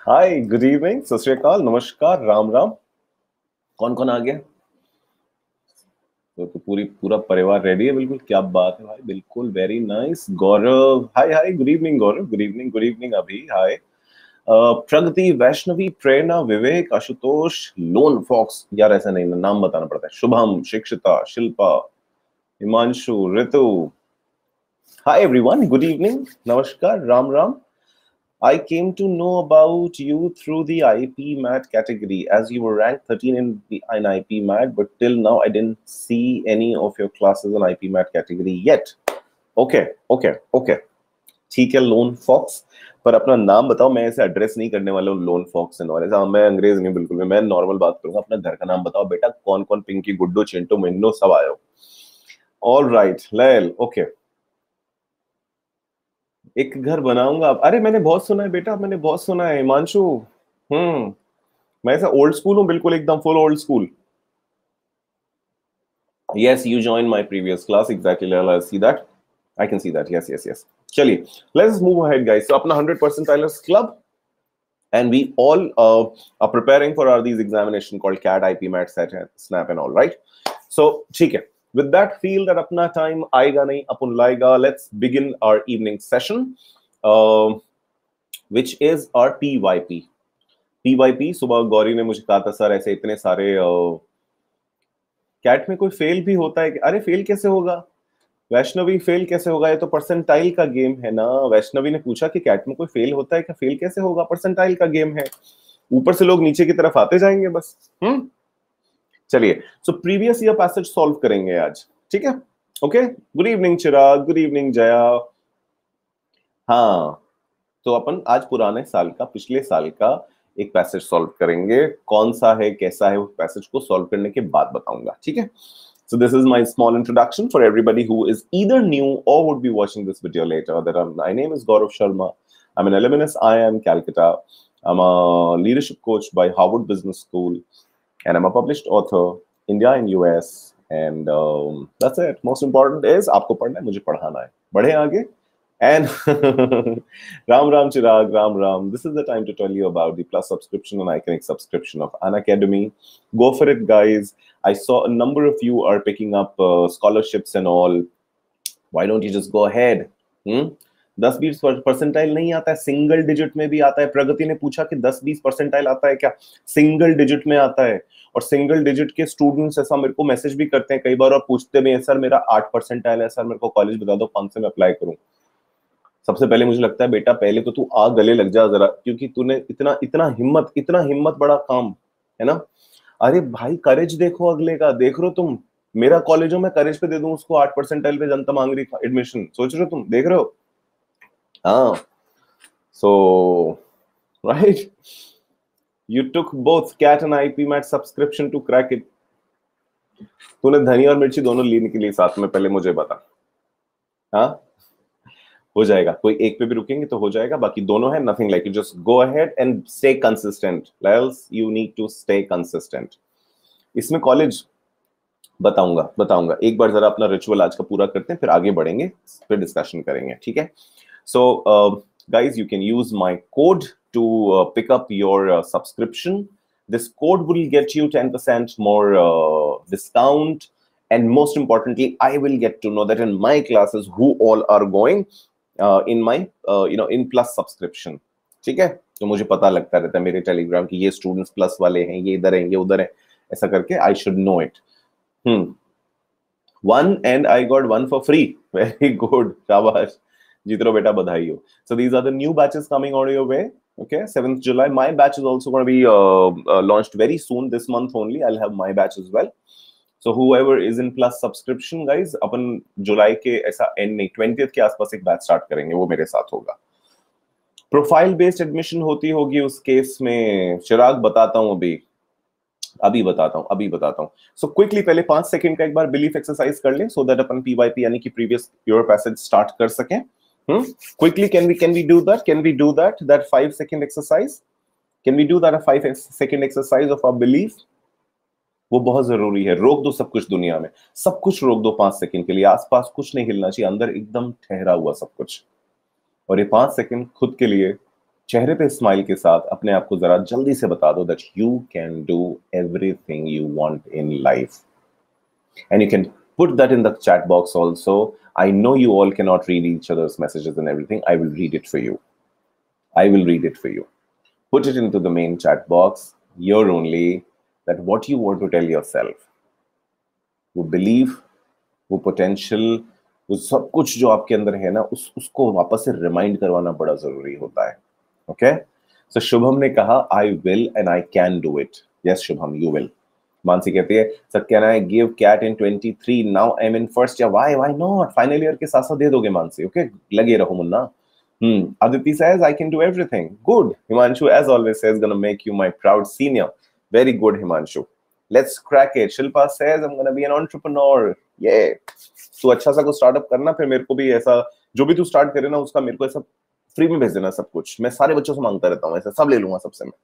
हाय, good evening, सत श्री अकाल, नमस्कार, राम राम। कौन कौन आ गया? तो पूरा परिवार रेडी है? बिल्कुल, क्या बात है भाई, बिल्कुल, वेरी नाइस। गौरव, हाय हाय, गुड इवनिंग गौरव, गुड इवनिंग अभी, हाय। प्रगति, वैष्णवी, प्रेरणा, विवेक, आशुतोष, लोन फॉक्स, यार ऐसा नहीं ना, नाम बताना पड़ता है। शुभम, शिक्षिता, शिल्पा, हिमांशु, ऋतु, हाय एवरीवन, गुड इवनिंग, नमस्कार, Ram Ram. I came to know about you through the IP Mat category as you were ranked 13 in IP Mat, but till now I didn't see any of your classes in IP Mat category yet. Okay, okay, okay. ठीक है, loan fox, पर अपना नाम बताओ। मैं ऐसे address नहीं करने वाला हूँ लोन फॉक्स एंड ऑल। ऐसा मैं अंग्रेज नहीं, बिल्कुल भी। मैं नॉर्मल बात करूंगा। अपना घर का नाम बताओ बेटा। कौन कौन, पिंकी, गुड्डू, चिंटू, मिन्नू, सब आयो। ऑल राइट, लैल, ओके। एक घर बनाऊंगा। अरे मैंने बहुत सुना है बेटा, मैंने बहुत सुना है हिमांशु। हम्म। मैं ऐसा ओल्ड स्कूल हूँ, बिल्कुल एकदम full old school. Yes, you joined my previous class, exactly, Laila. I see that. I can see that. Yes, yes, yes. चलिए, let's move ahead, guys. So अपना 100% Tyler's Club, and we all are preparing for our these examination called CAT, IP, MAT, SAT, SNAP, and all, right? So ठीक है. With that, feel that अपना time आएगा नहीं, अपन लाएगा. Let's begin our evening session, uh, which is our PYP. PYP, सुबह गौरी ने मुझे कहा था, सर ऐसे इतने सारे कैट में कोई फेल भी होता है? अरे फेल कैसे होगा वैष्णवी, फेल कैसे होगा? ये तो परसेंटाइल का गेम है ना। वैष्णवी ने पूछा कि कैट में कोई फेल होता है क्या? फेल कैसे होगा? परसेंटाइल का गेम है, ऊपर से लोग नीचे की तरफ आते जाएंगे बस। चलिए, so previous year passage solve करेंगे आज, ठीक है? ओके, गुड इवनिंग चिराग, गुड इवनिंग जया। हाँ, तो अपन आज पुराने साल का, पिछले साल का एक पैसेज सॉल्व करेंगे। कौन सा है, कैसा है, उस पैसेज को सॉल्व करने के बाद बताऊंगा, ठीक है? So this is my small introduction for everybody who is either new or would be watching this video later. My name is Gaurav Sharma. I'm an alumnus IIM Calcutta. I'm a leadership coach by Harvard Business School, and I'm a published author, India and US. And that's it. Most important is आपको पढ़ना है, मुझे पढ़ाना है। बढ़े आगे। And Ram Ram Chirag, Ram Ram. This is the time to tell you about the Plus subscription and Iconic subscription of Unacademy. Go for it, guys. I saw a number of you are picking up scholarships and all. Why don't you just go ahead? 10-20 percentile नहीं आता है, single digit में भी आता है। प्रगति ने पूछा कि 10-20 परसेंटाइल आता है क्या? सिंगल डिजिट में आता है। और सिंगल डिजिट के स्टूडेंट्स ऐसा मेरे को मैसेज भी करते हैं कई बार और पूछते भी हैं, सर मेरा 8 परसेंटाइल है, सर मेरे को कॉलेज बता दो, कौन से मैं अप्लाई करूं? सबसे पहले मुझे लगता है बेटा, पहले तो तू आ गले लग जा जरा, क्योंकि तूने इतना हिम्मत बड़ा काम है ना। अरे भाई, करेज देखो अगले का, देख रहे हो तुम? मेरा कॉलेज हो, मैं करेज पे दे दूं उसको 8 परसेंटाइल पे जनता मांग रही एडमिशन, सोच रहे हो तुम? देख रहे हो? हाँ, so right, you took both CAT and IPMAT subscription to crack it. तूने धनी और मिर्ची दोनों लेने के लिए साथ में, पहले मुझे बता। हाँ, हो जाएगा। कोई एक पे भी रुकेंगे तो हो जाएगा, बाकी दोनों है। Nothing like, you just go ahead and stay consistent. Else you need to stay consistent. इसमें कॉलेज बताऊंगा एक बार, जरा अपना रिचुअल आज का पूरा करते हैं, फिर आगे बढ़ेंगे, फिर डिस्कशन करेंगे, ठीक है? सो guys, you can use my code to pick up your subscription. This code will get you 10% more discount, and most importantly, I will get to know that in my classes who all are going in my in plus subscription, ठीक है? तो मुझे पता लगता रहता है मेरे Telegram की, ये स्टूडेंट्स प्लस वाले हैं, ये इधर हैं, ये उधर हैं, ऐसा करके I should know it. One, and I got one for free. Very good, शाबाश, जीत रहे हो बेटा, बधाई हो। So these are the new batches coming on your way. Okay, 7th July. My batch is also going to be launched very soon, this month only. I'll have my batch as well. So whoever is in plus subscription, guys, अपन जुलाई के ऐसा and नहीं, 20th के आसपास एक batch start करेंगे, वो मेरे साथ होगा। प्रोफाइल बेस्ड एडमिशन होती होगी उस केस में, चिराग बताता हूँ अभी बताता हूँ। सो क्विकली पहले 5 सेकंड का एक बार बिलीफ एक्सरसाइज कर लें, सो दैट अपन पीवाईपी यानी कि प्रीवियस ईयर पैसेज स्टार्ट कर सकें। Quickly can we do that 5 second exercise? Can we do that 5 second exercise of our belief? वो बहुत जरूरी है। रोक दो सब कुछ दुनिया में, सब कुछ रोक दो 5 सेकंड के लिए। आसपास कुछ नहीं हिलना चाहिए, अंदर एकदम ठहरा हुआ सब कुछ। और ये 5 सेकंड खुद के लिए चेहरे पे स्माइल के साथ अपने आप को जरा जल्दी से बता दो that you can do everything you want in life, and you can put that in the chat box also. I know you all cannot read each other's messages and everything. I will read it for you. I will read it for you. Put it into the main chat box. You're only that what you want to tell yourself. वो believe, वो potential, वो सब कुछ जो आपके अंदर है ना, उसको वापस से रिमाइंड करवाना बड़ा जरूरी होता है. ओके, सो शुभम ने कहा I will and I can do it. Yes Shubham, you will. Mansi कहती है sir can I give CAT in 23, now I am in first. Yeah why not, final year के साथ साथ दे दोगे मानसी. ओके, लगे रहो Munna. Aditi says I can do everything. Good. Himanshu as always says gonna make you my proud senior. Very good Himanshu. Let's crack it. Shilpa says I'm gonna be an entrepreneur. Yeah. तू अच्छा सा कुछ startup करना, फिर मेरे को भी ऐसा जो भी तू स्टार्ट करे ना उसका मेरे को ऐसा फ्री में भेज देना सब कुछ. मैं सारे बच्चों से मांगता रहता हूँ, ऐसा सब ले लूंगा सबसे मैं.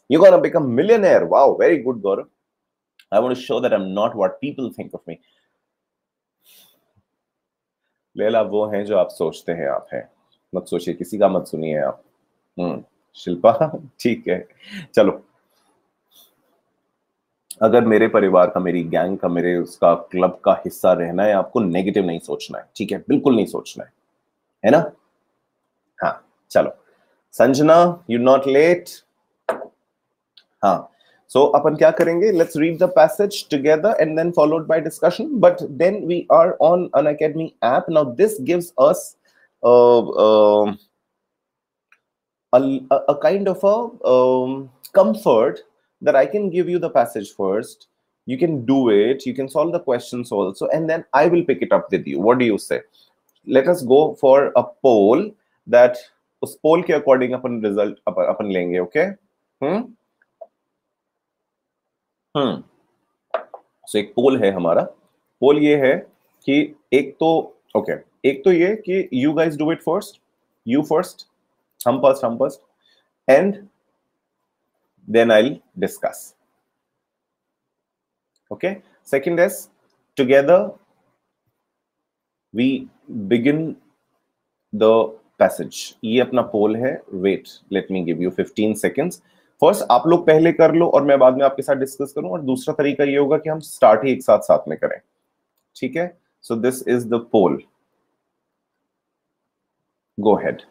You're gonna become millionaire. Wow, very good Gaurav. I want to show that I'm not what people think of me. लेला वो हैं जो आप सोचते हैं आप हैं. मत सोचिए, किसी का मत सुनिए आप. शिल्पा ठीक है. चलो, अगर मेरे परिवार का, मेरी गैंग का, मेरे उसका क्लब का हिस्सा रहना है, आपको नेगेटिव नहीं सोचना है. ठीक है, बिल्कुल नहीं सोचना है ना. हाँ चलो, संजना यू नॉट लेट. हाँ, so अपन क्या करेंगे, let's read the passage together and then followed by discussion. But then we are on Unacademy app. Now this gives us a kind of a comfort that I can give you the passage first. You can do it. You can solve the questions also, and then I will pick it up with you. What do you say? Let us go for a poll. That उस poll के according अपन result अपन लेंगे. Okay? So एक पोल है हमारा. पोल ये है कि एक तो ओके, एक तो ये कि you guys do it first, you first, हम first, and then I will discuss. Okay, second is together we begin the passage. ये अपना पोल है. Wait, let me give you 15 seconds. First आप लोग पहले कर लो और मैं बाद में आपके साथ डिस्कस करूं. और दूसरा तरीका ये होगा कि हम स्टार्ट ही एक साथ में करें. ठीक है, so this is the poll. Go ahead.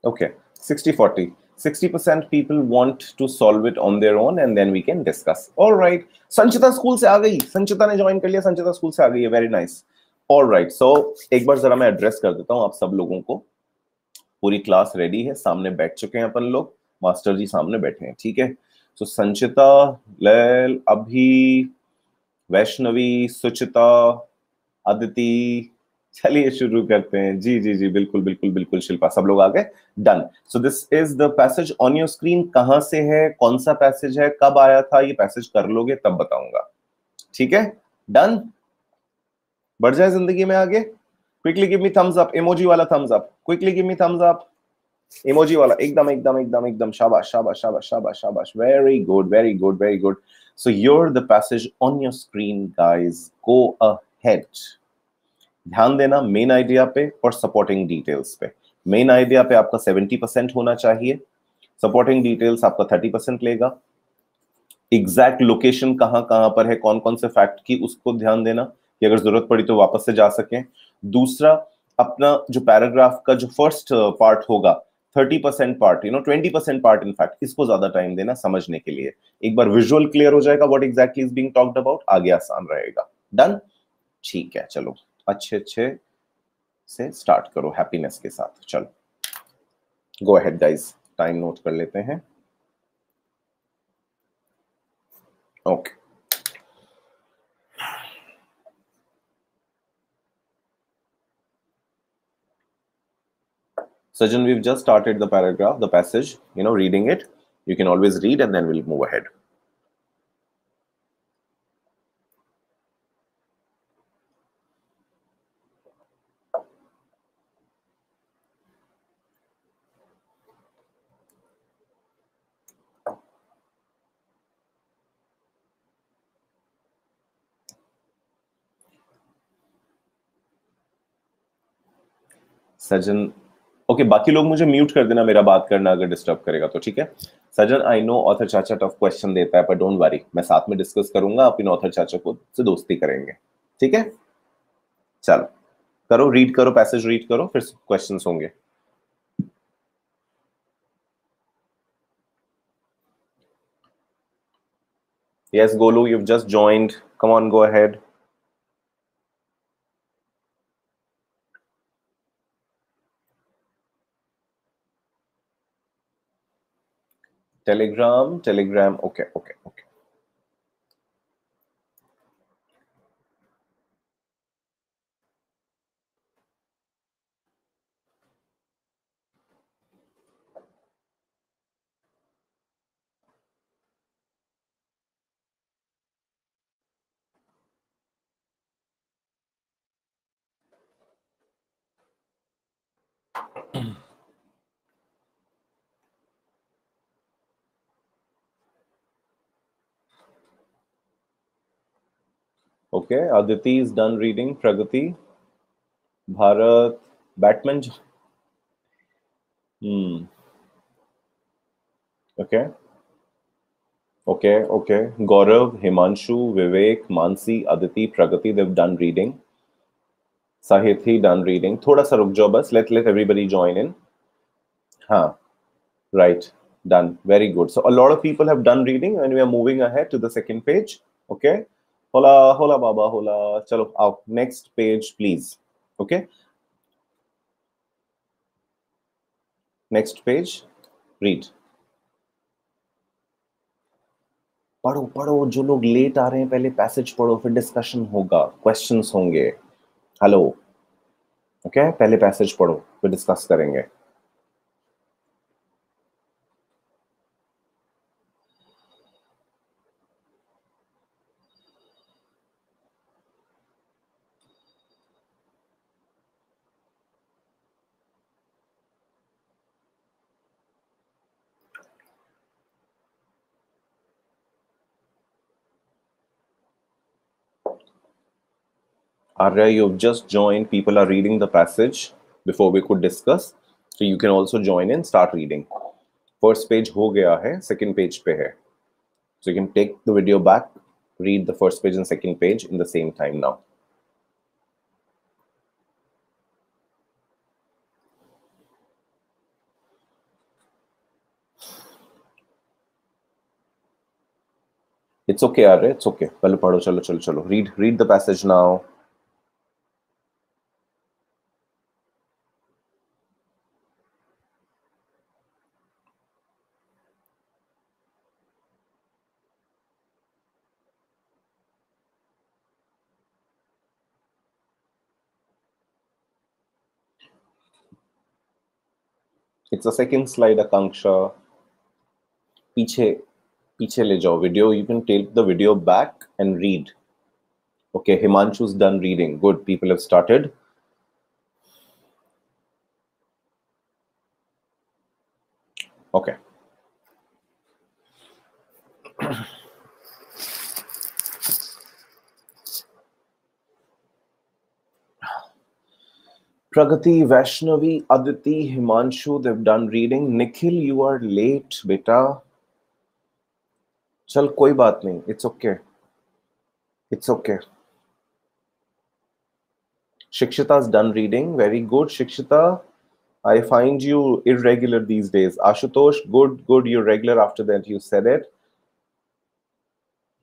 Okay, 60-40. 60% people want to solve it on their own and then we can discuss. All right. Sanchita school से आ गई. संचिता ने ज्वाइन कर लिया. संचिता स्कूल से आ गई है. Very nice. ऑल राइट, सो एक बार जरा मैं एड्रेस कर देता हूं आप सब लोगों को. पूरी क्लास रेडी है, सामने बैठ चुके हैं अपन लोग. मास्टर जी सामने बैठे हैं. ठीक है, सो संचिता, लैल, अभी, वैष्णवी, सुचिता, अदिति. चलिए शुरू करते हैं. जी जी जी, बिल्कुल बिल्कुल बिल्कुल. शिल्पा, सब लोग आ गए. Done. So this is the passage on your screen. कहां से है, कौन सा पैसेज है, कब आया था, ये पैसेज कर लोगे तब बताऊंगा. ठीक है, डन. बढ़ जाए जिंदगी में आगे. Quickly give me thumbs up. Emoji वाला thumbs up. Quickly give me thumbs up. Emoji वाला. एकदम एकदम एकदम एकदम. शाबाश शाबाश शाबाश शाबाश शाबाश. Very good very good very good. So you're the passage on your screen guys. Go ahead. ध्यान देना मेन आइडिया पे और सपोर्टिंग डिटेल्स पे. मेन आइडिया पे आपका 70% होना चाहिए. सपोर्टिंग डिटेल्स आपका 30% लेगा. एग्जैक्ट लोकेशन कहां कहां पर है, कौन कौन से फैक्ट की, उसको ध्यान देना कि अगर जरूरत पड़ी तो वापस से जा सकें. दूसरा, अपना जो पैराग्राफ का जो फर्स्ट पार्ट होगा, 30% पार्ट, 20% पार्ट इन फैक्ट, इसको ज्यादा टाइम देना समझने के लिए. एक बार विजुअल क्लियर हो जाएगा what exactly is being talked about, आगे आसान रहेगा. डन. ठीक है, चलो अच्छे से स्टार्ट करो हैप्पीनेस के साथ. चलो go ahead guys. Time note कर लेते हैं. Okay, Sajan, we've just started the paragraph, the passage, reading it. You can always read and then we'll move ahead. Sajjan, okay बाकी लोग मुझे म्यूट कर देना मेरा बात करना अगर डिस्टर्ब करेगा तो, ठीक है। सजन, आई नो ऑथर चाचा टफ क्वेश्चन देता है, पर डोंट वरी, मैं साथ में डिस्कस करूंगा, आप इन ऑथर चाचा को से दोस्ती करेंगे, ठीक है। चलो करो, रीड करो, पैसेज रीड करो, फिर क्वेश्चंस होंगे। Yes, Golu, you've just joined. Come on, go ahead. Telegram. Okay. Okay, Aditi is done reading. Pragati, Bharat, Batman. Okay. Gaurav, Himanshu, Vivek, Mansi, Aditi, Pragati, they've done reading. Sahithi done reading. Thoda sa ruk jao bas. Let everybody join in. Haan. Right. Done. Very good. So a lot of people have done reading and we are moving ahead to the second page. Okay. Hola baba, hola. Chalo, out. Next page, please. Okay. Next page. Read. पढ़ो पढ़ो, जो लोग late आ रहे हैं पहले passage पढ़ो, फिर discussion होगा, क्वेश्चंस होंगे। हेलो, ओके, पहले पैसेज पढ़ो फिर डिस्कस करेंगे। Arya, you've just joined. People are reading the passage before we could discuss. So you can also join in, start reading. First page हो गया है, second page पे है. So you can take the video back, read the first page and second page in the same time now. It's okay, Arya, it's okay. पहले पढ़ो, चलो. Read the passage now. It's the second slide, Akanksha. पीछे ले जाओ video. You can take the video back and read. Okay, Himanshu's done reading. Good, people have started. Okay. Pragati, Vaishnavi, Aditi, Himanshu, they've done reading. Nikhil, you are late, beta. Chal, koi baat nahi. It's okay. It's okay. Shikshita's done reading. Very good, Shikshita. I find you irregular these days. Ashutosh, good. You're regular after that. You said it.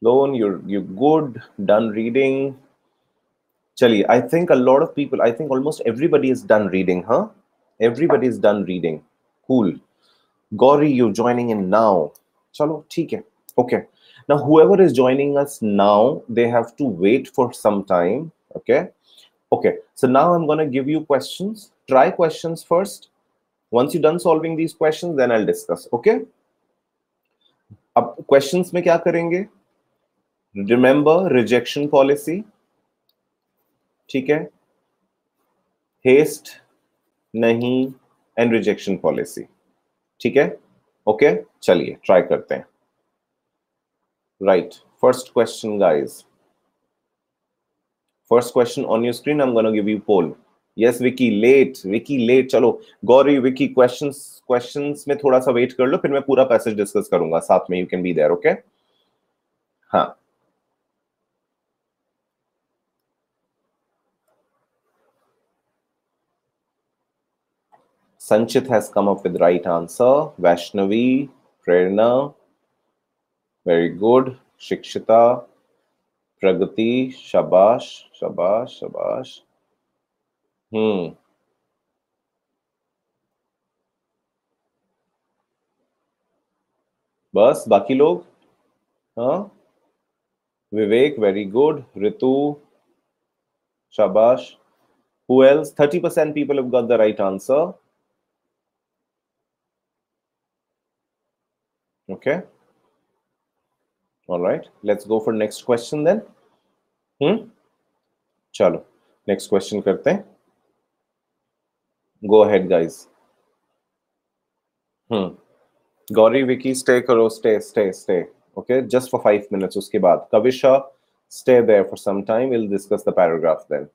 Lone, you're good. Done reading. Chali, I think a lot of people, I think almost everybody is done reading, huh? Everybody is done reading. Cool. Gauri, you're joining in now. Chalo, theek hai. Okay. Now, whoever is joining us now, they have to wait for some time. Okay. Okay. So now I'm going to give you questions. Try questions first. Once you're done solving these questions, then I'll discuss. Okay. Ab questions mein kya karenge? Remember rejection policy. ठीक है, haste नहीं and rejection policy, ठीक है, okay, चलिए try करते हैं. Right, first question guys, first question on your screen. I am gonna give you poll. Yes Vicky late, Vicky late. चलो Gauri, Vicky questions questions में थोड़ा सा वेट कर लो, फिर मैं पूरा पैसेज डिस्कस करूंगा साथ में। You can be there, okay? हाँ, Sanchit has come up with right answer, Vaishnavi, Prerna, very good, Shikshita, Pragati, शाबाश शाबाश शाबाश। हम्म, बस बाकी लोग? हाँ, विवेक, वेरी गुड, ऋतु, शाबाश। Who else? 30% people have got the right answer. Okay. All right. Let's go for next question then. चलो next question करते हैं. Go ahead, guys. Gauri, Vicky, stay करो, stay. Okay, just for 5 minutes. उसके बाद Kavisha, stay there for some time. We'll discuss the paragraph then.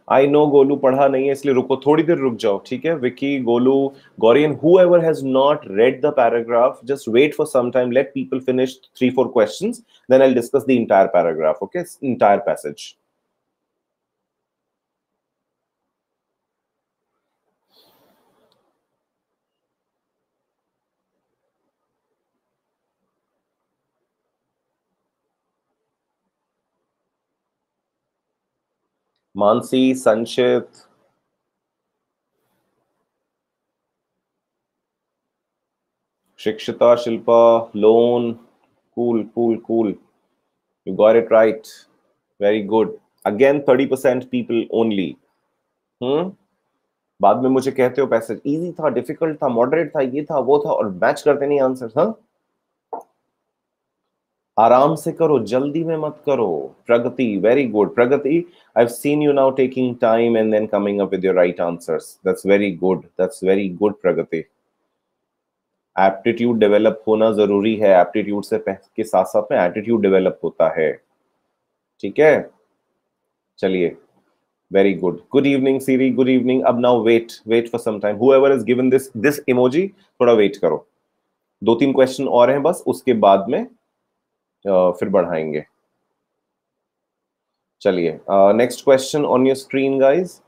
I know Golu पढ़ा नहीं है, इसलिए रुको, थोड़ी देर रुक जाओ, ठीक है? Vicky, Golu, गौरियन, whoever has not read the paragraph, just wait for some time. Let people finish 3-4 questions, then I'll discuss the entire paragraph. Okay, entire passage. Mansi, Sanchit, Shikshita, Shilpa, लोन, cool. You got it right. Very good. Again, 30% people only. बाद में मुझे कहते हो passage easy था, difficult था, moderate था, ये था, वो था, और मैच करते नहीं आंसर। हाँ, आराम से करो, जल्दी में मत करो। Pragati, very good Pragati, I have seen you now taking time and then coming up with your right answers. That's very good Pragati. Aptitude develop होना जरूरी है, एप्टीट्यूड से के साथ साथ में एटीट्यूड डेवलप होता है, ठीक है? चलिए, very good. Good evening Siri, good evening. अब now wait for some time, whoever is given this emoji, थोड़ा वेट करो। 2-3 क्वेश्चन और हैं बस, उसके बाद में फिर बढ़ाएंगे। चलिए, next question on your screen guys.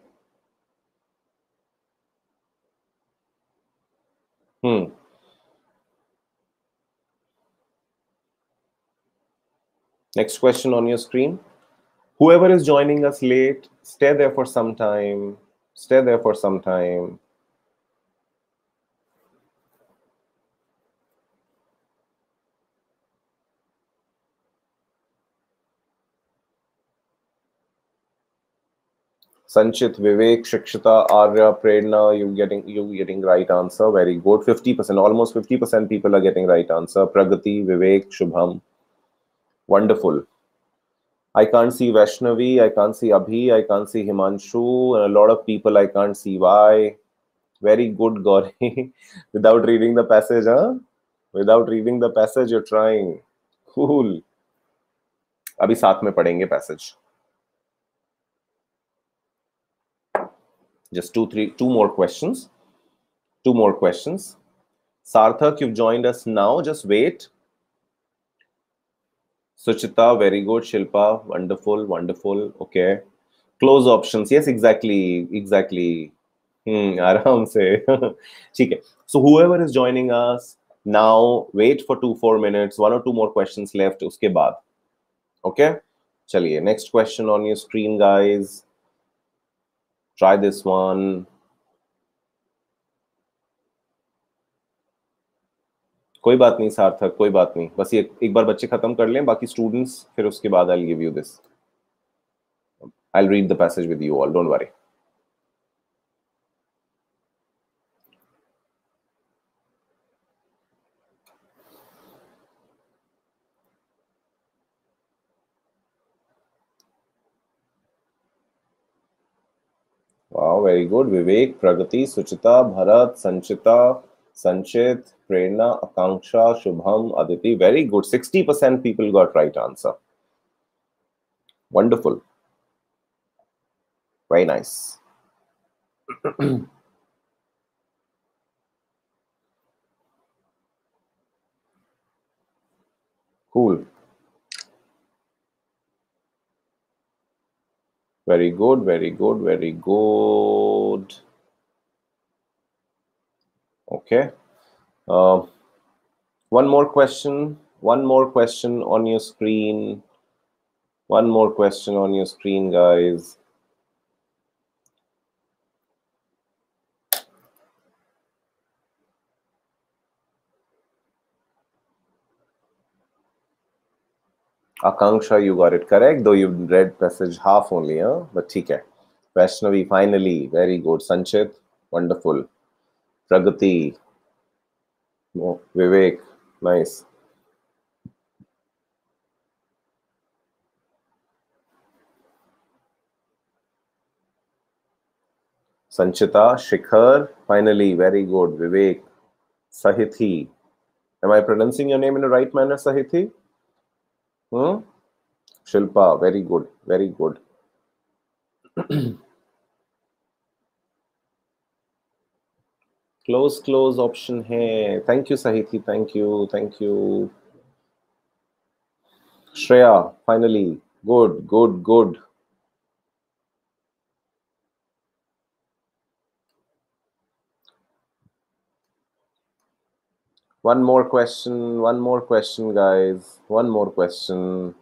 Next question on your screen. Whoever is joining us late, stay there for some time. Stay there for some time. Sanchit, Vivek, Shikshita, Arya, Prerna, you getting right answer. Very good. 50%, almost 50% people are getting right answer. Pragati, Vivek, Shubham. Wonderful. I can't see Vaishnavi, I can't see Abhi, I can't see Himanshu, and a lot of people I can't see. Why? Very good, Gauri. Without reading the passage, huh? Without reading the passage, you're trying. Cool. अभी साथ में पढ़ेंगे passage. Just two more questions. Two more questions. Sarthak, you've joined us now. Just wait. Suchita, very good. Shilpa, wonderful. Okay. Close options. Yes, exactly. आराम से. ठीक है. So whoever is joining us now, wait for 2-4 minutes. 1 or 2 more questions left. उसके बाद. Okay. चलिए. Next question on your screen, guys. Try this one. कोई बात नहीं सार्थक, कोई बात नहीं, बस ये एक बार बच्चे खत्म कर लें, बाकी स्टूडेंट्स फिर उसके बाद आई will give you this. I will read the passage with you all, don't worry. Wow, very good. Vivek, Pragati, Suchita, Bharat, Sanchita, Sanchit, Prerna, Akanksha, Shubham, Aditi. Very good. 60% people got right answer. Wonderful. Very nice. Cool. Very good, very good, very good. Okay. One more question. One more question on your screen. One more question on your screen, guys. Akanksha, you got it correct, though you read passage half only, huh? But okay. Vaishnavi, finally, very good. Sanchit, wonderful. Pragati, Vivek, nice. Sanchita, Shikhar, finally, very good. Vivek, Sahithi. Am I pronouncing your name in the right manner, Sahithi? Shilpa, very good, very good. Close option hai. Thank you, Sahithi. Thank you. Shreya, finally, good. One more question, guys. One more question.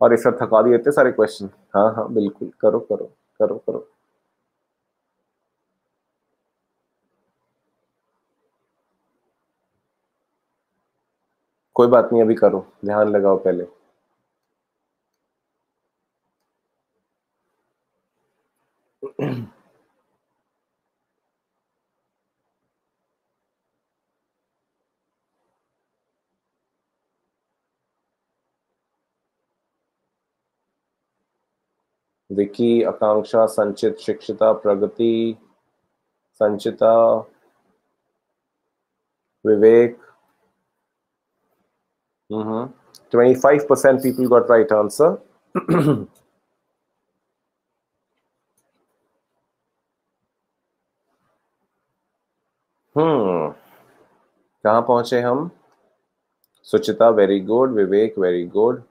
और इस थका दिए थे सारे question. हाँ बिल्कुल करो. कोई बात नहीं, अभी करो, ध्यान लगाओ पहले. विकी, आकांक्षा, संचित, शिक्षिता, प्रगति, संचिता, विवेक. 25% people got right answer. कहाँ पहुंचे हम? सुचिता, वेरी गुड. विवेक, वेरी गुड.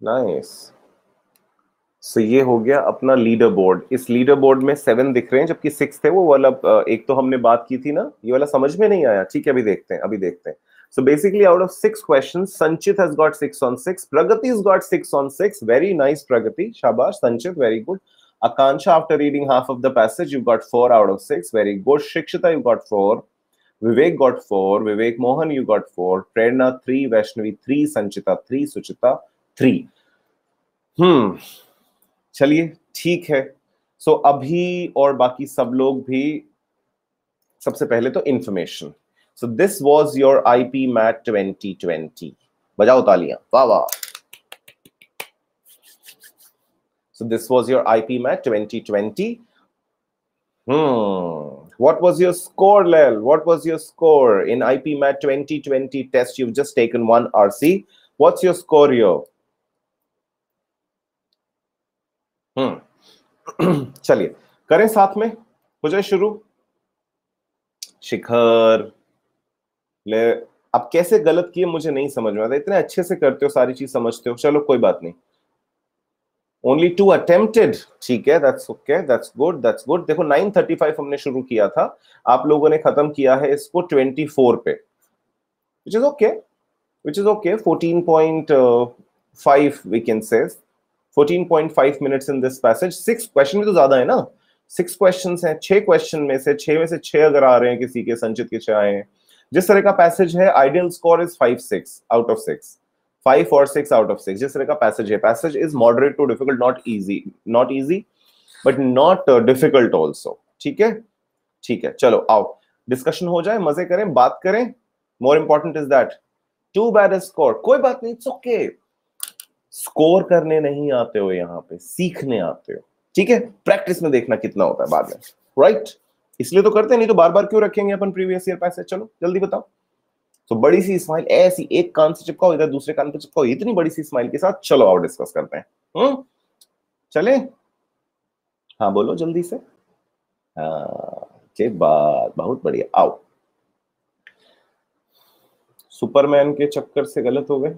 नाइस. सो ये हो गया अपना लीडर बोर्ड. इस लीडर बोर्ड में 7 दिख रहे हैं, जबकि 6 थे. वो वाला एक तो हमने बात की थी ना, ये वाला समझ में नहीं आया. ठीक है, अभी देखते हैं. So basically, out of 6 questions, Sanchit has got 6 on 6. Pragati has got 6 on 6. Very nice, Pragati. Shabash, Sanchit, very good. Akansha, after reading half of the passage, you got 4 out of 6. Very good. Shikshita, you got 4. Vivek got 4. Vivek Mohan, you got 4. Prerna, 3. Vaishnavi, 3. Sanchita, 3. Suchita, 3. चलिए, ठीक है. सो अभी और बाकी सब लोग भी. सबसे पहले तो information. So this was your IP MAT 2020. बजाओ तालियां. वाह. So this was your IP MAT 2020. What was your score, Lel? What was your score in IP Mat 2020 test? You've just taken 1 RC. What's your score here? चलिए, करें साथ में. हो जाए शुरू. शिखर, ले. अब कैसे गलत किए मुझे नहीं समझ में आता. इतने अच्छे से करते हो, सारी चीज समझते हो. चलो कोई बात नहीं. Only 2 attempted. ठीक है, that's okay, that's good. देखो 9:35 हमने शुरू किया था. आप लोगों ने खत्म किया है इसको 24 पे, which is okay. 14.5 we can say. 14.5 minutes in this passage. 6 question में तो ज्यादा है ना. 6 क्वेश्चंस हैं. 6 क्वेश्चन में से 6 अगर आ रहे हैं किसी के, संचित के 6 आए हैं. जिस तरह का पैसेज है, ideal score is 5-6 out of 6. 5 or 6 out of 6. जिस तरह का पैसेज है. Passage is moderate to difficult, not easy but not difficult also. ठीक है. चलो आओ, डिस्कशन हो जाए, मजे करें, बात करें. More important is that. Too bad score, कोई बात नहीं, इट्स ओके. स्कोर करने नहीं आते हो, यहाँ पे सीखने आते हो. ठीक है, प्रैक्टिस में देखना कितना होता है बाद में, राइट? इसलिए तो करते हैं, नहीं तो बार बार क्यों रखेंगे अपन प्रीवियस ईयर पैसेज। चलो जल्दी बताओ। तो बड़ी सी स्माइल ऐसी एक कान से चिपकाओ, इधर दूसरे कान पे चिपकाओ, इतनी बड़ी सी स्माइल के साथ चलो आओ डिस्कस करते हैं। चले, हाँ बोलो जल्दी से। हाँ के बाद बहुत बढ़िया, आओ। सुपरमैन के चक्कर से गलत हो गए।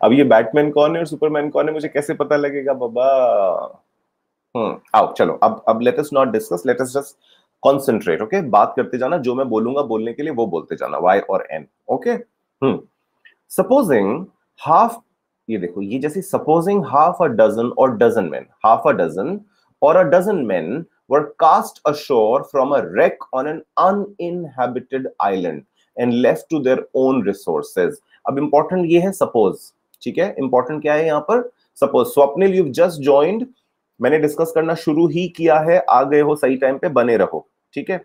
अब ये बैटमैन कौन है और सुपरमैन कौन है मुझे कैसे पता लगेगा बाबा? आओ चलो, अब let us not discuss, let us just concentrate. Okay, बात करते जाना, जो मैं बोलूंगा बोलने के लिए वो बोलते जाना, वाई और एन। ओके, सपोजिंग हाफ, ये देखो, ये जैसे सपोजिंग हाफ अ डजन और dozen man, half a dozen और a dozen man were cast ashore from a wreck on an uninhabited island and left to their own resources. अब important ये है suppose, ठीक है? इंपॉर्टेंट क्या है यहां पर? Suppose. Swapnil, you just joined, मैंने डिस्कस करना शुरू ही किया है, आ गए हो सही टाइम पे, बने रहो, ठीक है?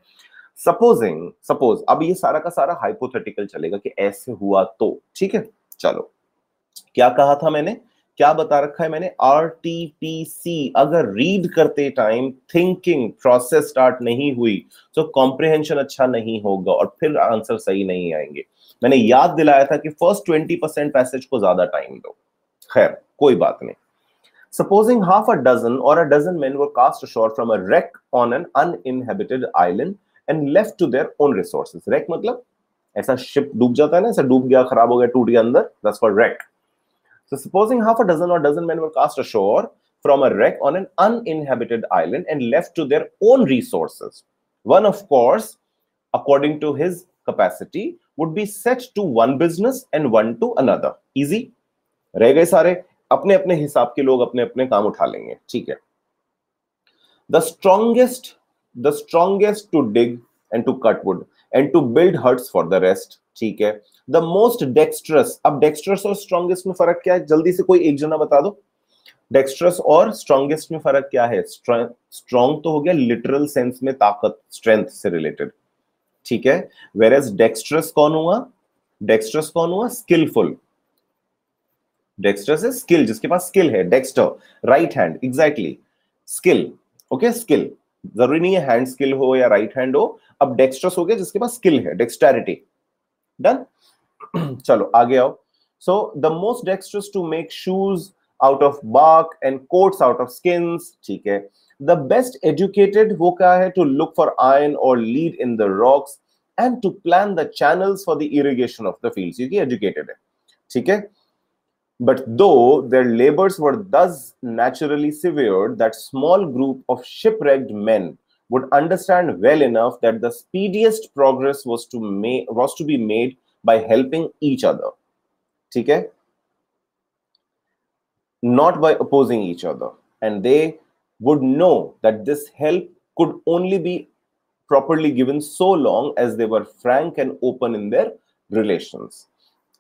सपोजिंग, सपोज, अब ये सारा का सारा हाइपोथेटिकल चलेगा कि ऐसे हुआ तो, ठीक है? चलो, क्या कहा था मैंने, क्या बता रखा है मैंने? RTPC अगर रीड करते टाइम थिंकिंग प्रोसेस स्टार्ट नहीं हुई तो कॉम्प्रिहेंशन अच्छा नहीं होगा और फिर आंसर सही नहीं आएंगे। मैंने याद दिलाया था कि फर्स्ट 20% पैसेज को ज्यादा टाइम दो। खैर कोई बात नहीं। Supposing half a dozen or a dozen men were cast ashore from a wreck on an uninhabited island and left to their own resources. Wreck मतलब ऐसा शिप डूब जाता है ना, ऐसा डूब गया, खराब हो गया, टूट गया अंदर, that's called wreck. So supposing half a dozen or dozen men were cast ashore from a wreck on an uninhabited island and left to their own resources. One, of course, according to his capacity, would be set to one business and one to another. Easy? रह गए सारे, अपने अपने हिसाब के लोग अपने अपने काम उठा लेंगे, ठीक है? The strongest to dig and to cut wood and to build huts for the rest, ठीक है? The most dexterous, अब dexterous और strongest में फर्क क्या है? जल्दी से कोई एक जना बता दो। dexterous और strongest में फर्क क्या है? strong तो हो गया लिटरल सेंस में ताकत, strength से रिलेटेड, ठीक है? whereas dexterous कौन हुआ? dexterous कौन हुआ? skillful. dexterous is skill, जिसके पास स्किल है, dexter, right hand, exactly, skill, okay, skill, जरूरी नहीं है हैंड स्किल हो या राइट हैंड हो, अब dexterous हो गया जिसके पास स्किल है, dexterity, डन? चलो आगे आओ। So the most dexterous to make shoes out of bark and coats out of skins, ठीक है? The best educated वो क्या है? To look for iron or lead in the rocks and to plan the channels for the irrigation of the fields, ये educated है, ठीक है? But though their labors were thus naturally severed, that small group of shipwrecked men would understand well enough that the speediest progress was to be made by helping each other. ठीक है? Not by opposing each other. And they would know that this help could only be properly given so long as they were frank and open in their relations.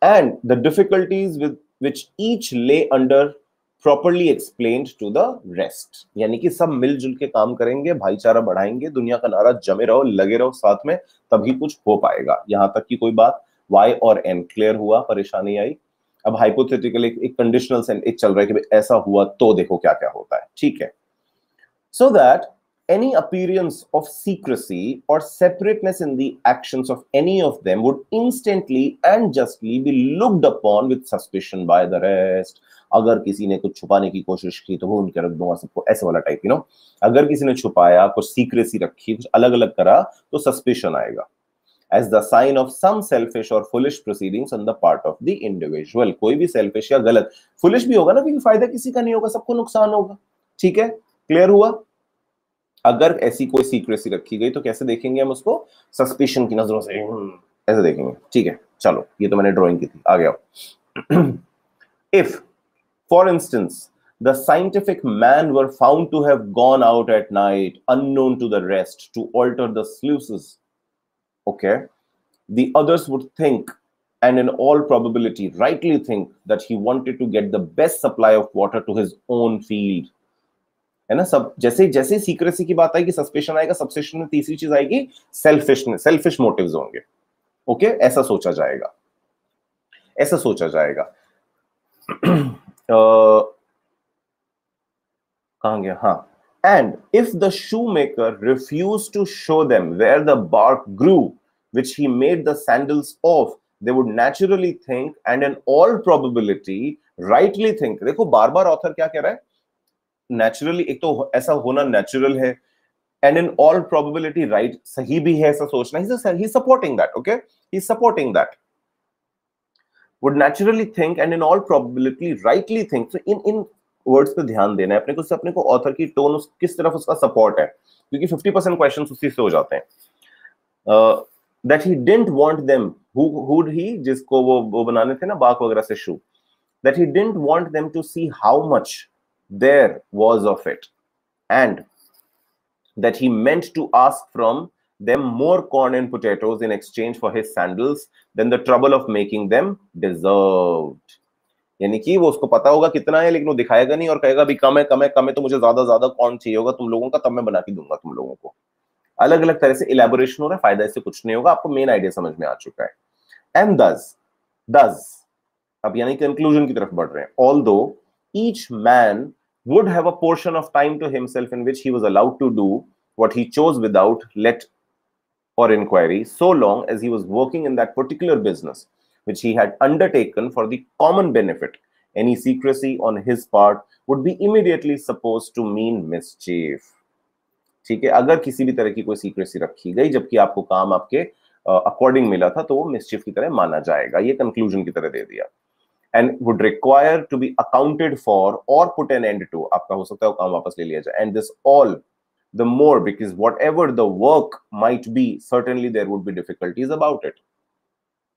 And the difficulties with which each lay under properly explained to the rest. यानी कि सब मिलजुल के काम करेंगे, भाईचारा बढ़ाएंगे, दुनिया का नारा जमे रहो, लगे रहो साथ में, तभी कुछ हो पाएगा। यहां तक की कोई बात y और n क्लियर हुआ, परेशानी आई? अब हाइपोथेटिकल एक कंडीशनल सेंस एक चल रहा है कि ऐसा हुआ तो देखो क्या क्या होता है, ठीक है? So that any appearance of secrecy or separateness in the actions of any of them would instantly and justly be looked upon with suspicion by the rest. अगर किसी ने कुछ छुपाने की कोशिश की तो वो उनके रख दूंगा सबको, ऐसे वाला टाइप, यू नो? अगर किसी ने छुपाया, कुछ सीक्रेसी रखी, कुछ अलग अलग करा तो सस्पिशन आएगा, as the sign of some selfish or foolish proceedings on the part of the individual. कोई भी selfish या गलत, foolish भी होगा ना, क्योंकि फायदा किसी का नहीं होगा, सबको नुकसान होगा, ठीक है? क्लियर हुआ? अगर ऐसी कोई सीक्रेसी रखी गई तो कैसे देखेंगे हम उसको? सस्पिशन की नजरों से, ऐसे देखेंगे, ठीक है? चलो, ये तो मैंने ड्राइंग की थी, आ गया। If, for instance, the scientific man were found to have gone out at night, unknown to the rest, to alter the sluices, okay, the others would think, and in all probability rightly think, that he wanted to get the best supply of water to his own field. है ना? सब जैसे जैसे secrecy की बात आएगी suspicion आएगा, सब्सेशन में तीसरी चीज आएगी सेल्फिश मोटिव्स होंगे, ओके? ऐसा सोचा जाएगा, ऐसा सोचा जाएगा। कहां गया, हाँ, and if the shoemaker refused to show them where the bark grew which he made the sandals of, they would naturally think and in all probability rightly think. देखो बार बार ऑथर क्या कह रहा है, नेचुरली, एक तो ऐसा होना नेचुरल है, and in all probability right, सही भी है ऐसा सोचना, he supporting that, okay, he supporting that, would naturally think and in all probability rightly think. So in words पे ध्यान देना है अपने को ऑथर की टोन किस तरफ उसका सपोर्ट है, क्योंकि 50% क्वेश्चंस उसी से हो जाते हैं. That he didn't want them, who he, जिसको वो बनाने थे ना बाक वगैरह से शू, that he didn't want them to see how much there was of it, and that he meant to ask from them more corn and potatoes in exchange for his sandals than the trouble of making them deserved. यानी कि वो उसको पता होगा कितना है, लेकिन वो दिखाएगा नहीं और कहेगा भी कम है कम है कम है, तो मुझे ज्यादा ज्यादा कौन चाहिए होगा तुम लोगों का, तब मैं बना के दूंगा तुम लोगों को. अलग अलग तरह से इलेबोरेशन हो रहा है, फायदा इससे कुछ नहीं होगा, आपको मेन आइडिया समझ में आ चुका है. एंड thus अब यानी कंक्लूजन की तरफ बढ़ रहे हैं. Although each man would have a portion of time to himself in which he was allowed to do what he chose without let or inquiry, so long as he was working in that particular business which he had undertaken for the common benefit, any secrecy on his part would be immediately supposed to mean mischief. ठीक है, अगर किसी भी तरह की कोई secrecy रखी गई जबकि आपको काम आपके अकॉर्डिंग मिला था, तो वो मिस्चिफ की तरह माना जाएगा. ये कंक्लूजन की तरह दे दिया. And would require to be accounted for or put an end to, आपका हो सकता है वो काम वापस ले लिया जाए. And this all the more because whatever the work might be, certainly there would be difficulties about it.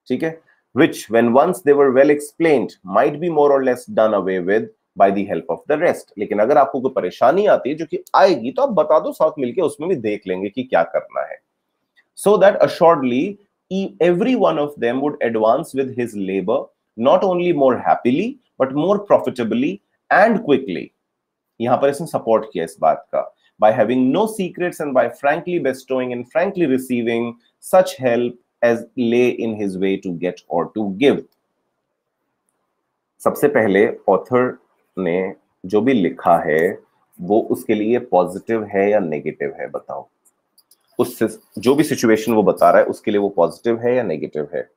ठीक है, which when once they were well explained might be more or less done away with by the help of the rest. लेकिन अगर आपको कोई परेशानी आती है, जो कि आएगी, तो आप बता दो, साथ मिलके उसमें भी देख लेंगे कि क्या करना है. So that assuredly every one of them would advance with his labor not only more happily but more profitably and quickly. यहां पर इसने सपोर्ट किया इस बात का, by having no secrets and by frankly bestowing and frankly receiving such help as lay in his way to get or to give. सबसे पहले author ने जो भी लिखा है वो उसके लिए पॉजिटिव है या नेगेटिव है, बताओ. उससे जो भी सिचुएशन वो बता रहा है उसके लिए वो पॉजिटिव है या नेगेटिव है.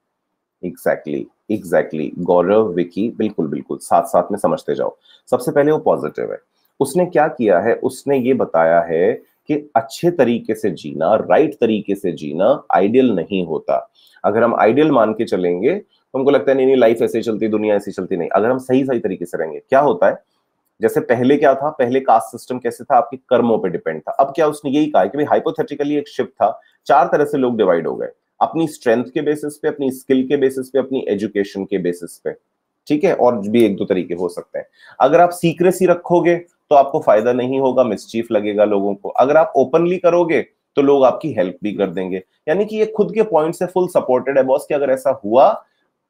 एग्जैक्टली गौरव, विकी, बिल्कुल बिल्कुल, साथ साथ में समझते जाओ. सबसे पहले वो पॉजिटिव है. उसने क्या किया है, उसने ये बताया है कि अच्छे तरीके से जीना, राइट तरीके से जीना आइडियल नहीं होता. अगर हम आइडियल मान के चलेंगे तो हमको लगता है नहीं लाइफ ऐसे चलती, दुनिया ऐसी चलती नहीं. अगर हम सही तरीके से रहेंगे, क्या होता है, जैसे पहले क्या था, पहले कास्ट सिस्टम कैसे था, आपके कर्मों पे डिपेंड था. अब क्या उसने यही कहा कि भाई हाइपोथेटिकली एक शिप था, 4 तरह से लोग डिवाइड हो गए, अपनी स्ट्रेंथ के बेसिस पे, अपनी स्किल के बेसिस पे, अपनी एजुकेशन के बेसिस पे. ठीक है, और भी 1-2 तरीके हो सकते हैं. अगर आप सीक्रेसी रखोगे तो आपको फायदा नहीं होगा, मिसचीफ लगेगा लोगों को. अगर आप ओपनली करोगे तो लोग आपकी हेल्प भी कर देंगे. यानी कि ये खुद के पॉइंट से फुल सपोर्टेड है बॉस, कि अगर ऐसा हुआ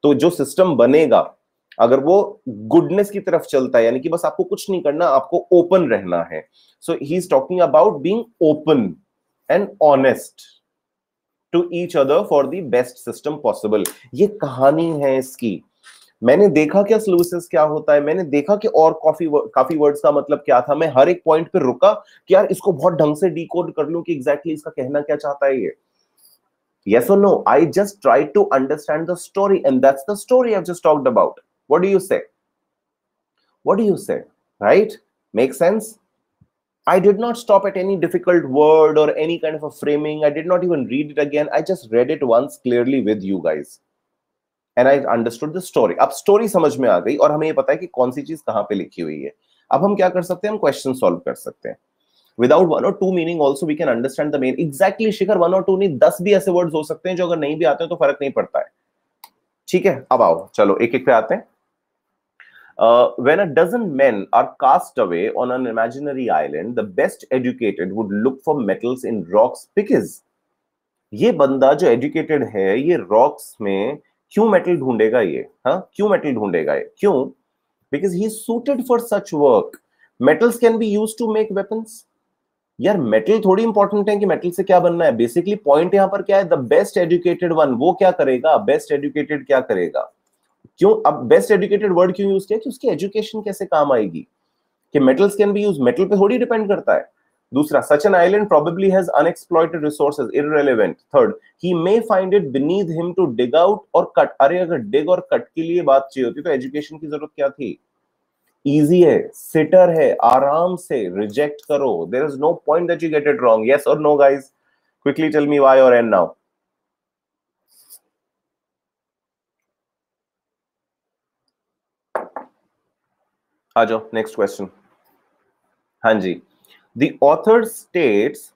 तो जो सिस्टम बनेगा, अगर वो गुडनेस की तरफ चलता है, यानी कि बस आपको कुछ नहीं करना, आपको ओपन रहना है. So he is talking about being open and honest to each other for the best system possible. ये कहानी है इसकी. मैंने देखा क्या सॉल्यूशंस क्या होता है, मैंने देखा कि और काफी वर्ड्स का मतलब क्या था. मैं हर एक पॉइंट पे रुका कि यार इसको बहुत ढंग से डिकोड कर लूं कि एग्जैक्टली इसका कहना क्या चाहता है ये. Yes or no? I just tried to understand the story, and that's the story I've just talked about. What do you say? What do you say? Right? Make sense? I did not stop at any difficult word or any kind of a framing. I did not even read it again. I just read it once clearly with you guys. And I understood the story. अब story समझ में आ गई और हमें ये पता है कि कौन सी चीज कहाँ पे लिखी हुई है. अब हम क्या कर सकते हैं, हम क्वेश्चन सॉल्व कर सकते हैं. Without 1 or 2 meaning also we can understand the main. Exactly शिखर, 1 और 2 नहीं, 10 भी ऐसे वर्ड्स हो सकते हैं जो अगर नहीं भी आते हैं तो फर्क नहीं पड़ता है. ठीक है, अब आओ चलो एक एक पे आते हैं. When a dozen men are cast away on an imaginary island, the best educated would look for metals in rocks because ये बंदा जो एजुकेटेड है, ये रॉक्स में क्यों मेटल ढूंढेगा ये, हाँ क्यों मेटल ढूंढेगा ये, क्यों? Because he is suited for such work. Metals can be used to make weapons. यार मेटल थोड़ी इंपॉर्टेंट है कि मेटल से क्या बनना है. बेसिकली पॉइंट यहां पर क्या है, द बेस्ट एजुकेटेड वन, वो क्या करेगा, बेस्ट एजुकेटेड क्या करेगा. क्यों अब बेस्ट एजुकेटेड वर्ड क्यों यूज किया, कि उसकी एजुकेशन कैसे काम आएगी. कि metals can be use, metal पे थोड़ी डिपेंड करता है। दूसरा, such an island probably has unexploited resources, irrelevant. Third, he may find it beneath him to dig out और कट। अरे अगर डिग और कट के लिए बात चाहिए होती तो एजुकेशन की जरूरत क्या थी? इजी है, सिटर है, आराम से रिजेक्ट करो। There is no point that you get it wrong. Yes और no guys, quickly tell me why और एंड नाउ। आ जाओ नेक्स्ट क्वेश्चन। हाँ जी, the author states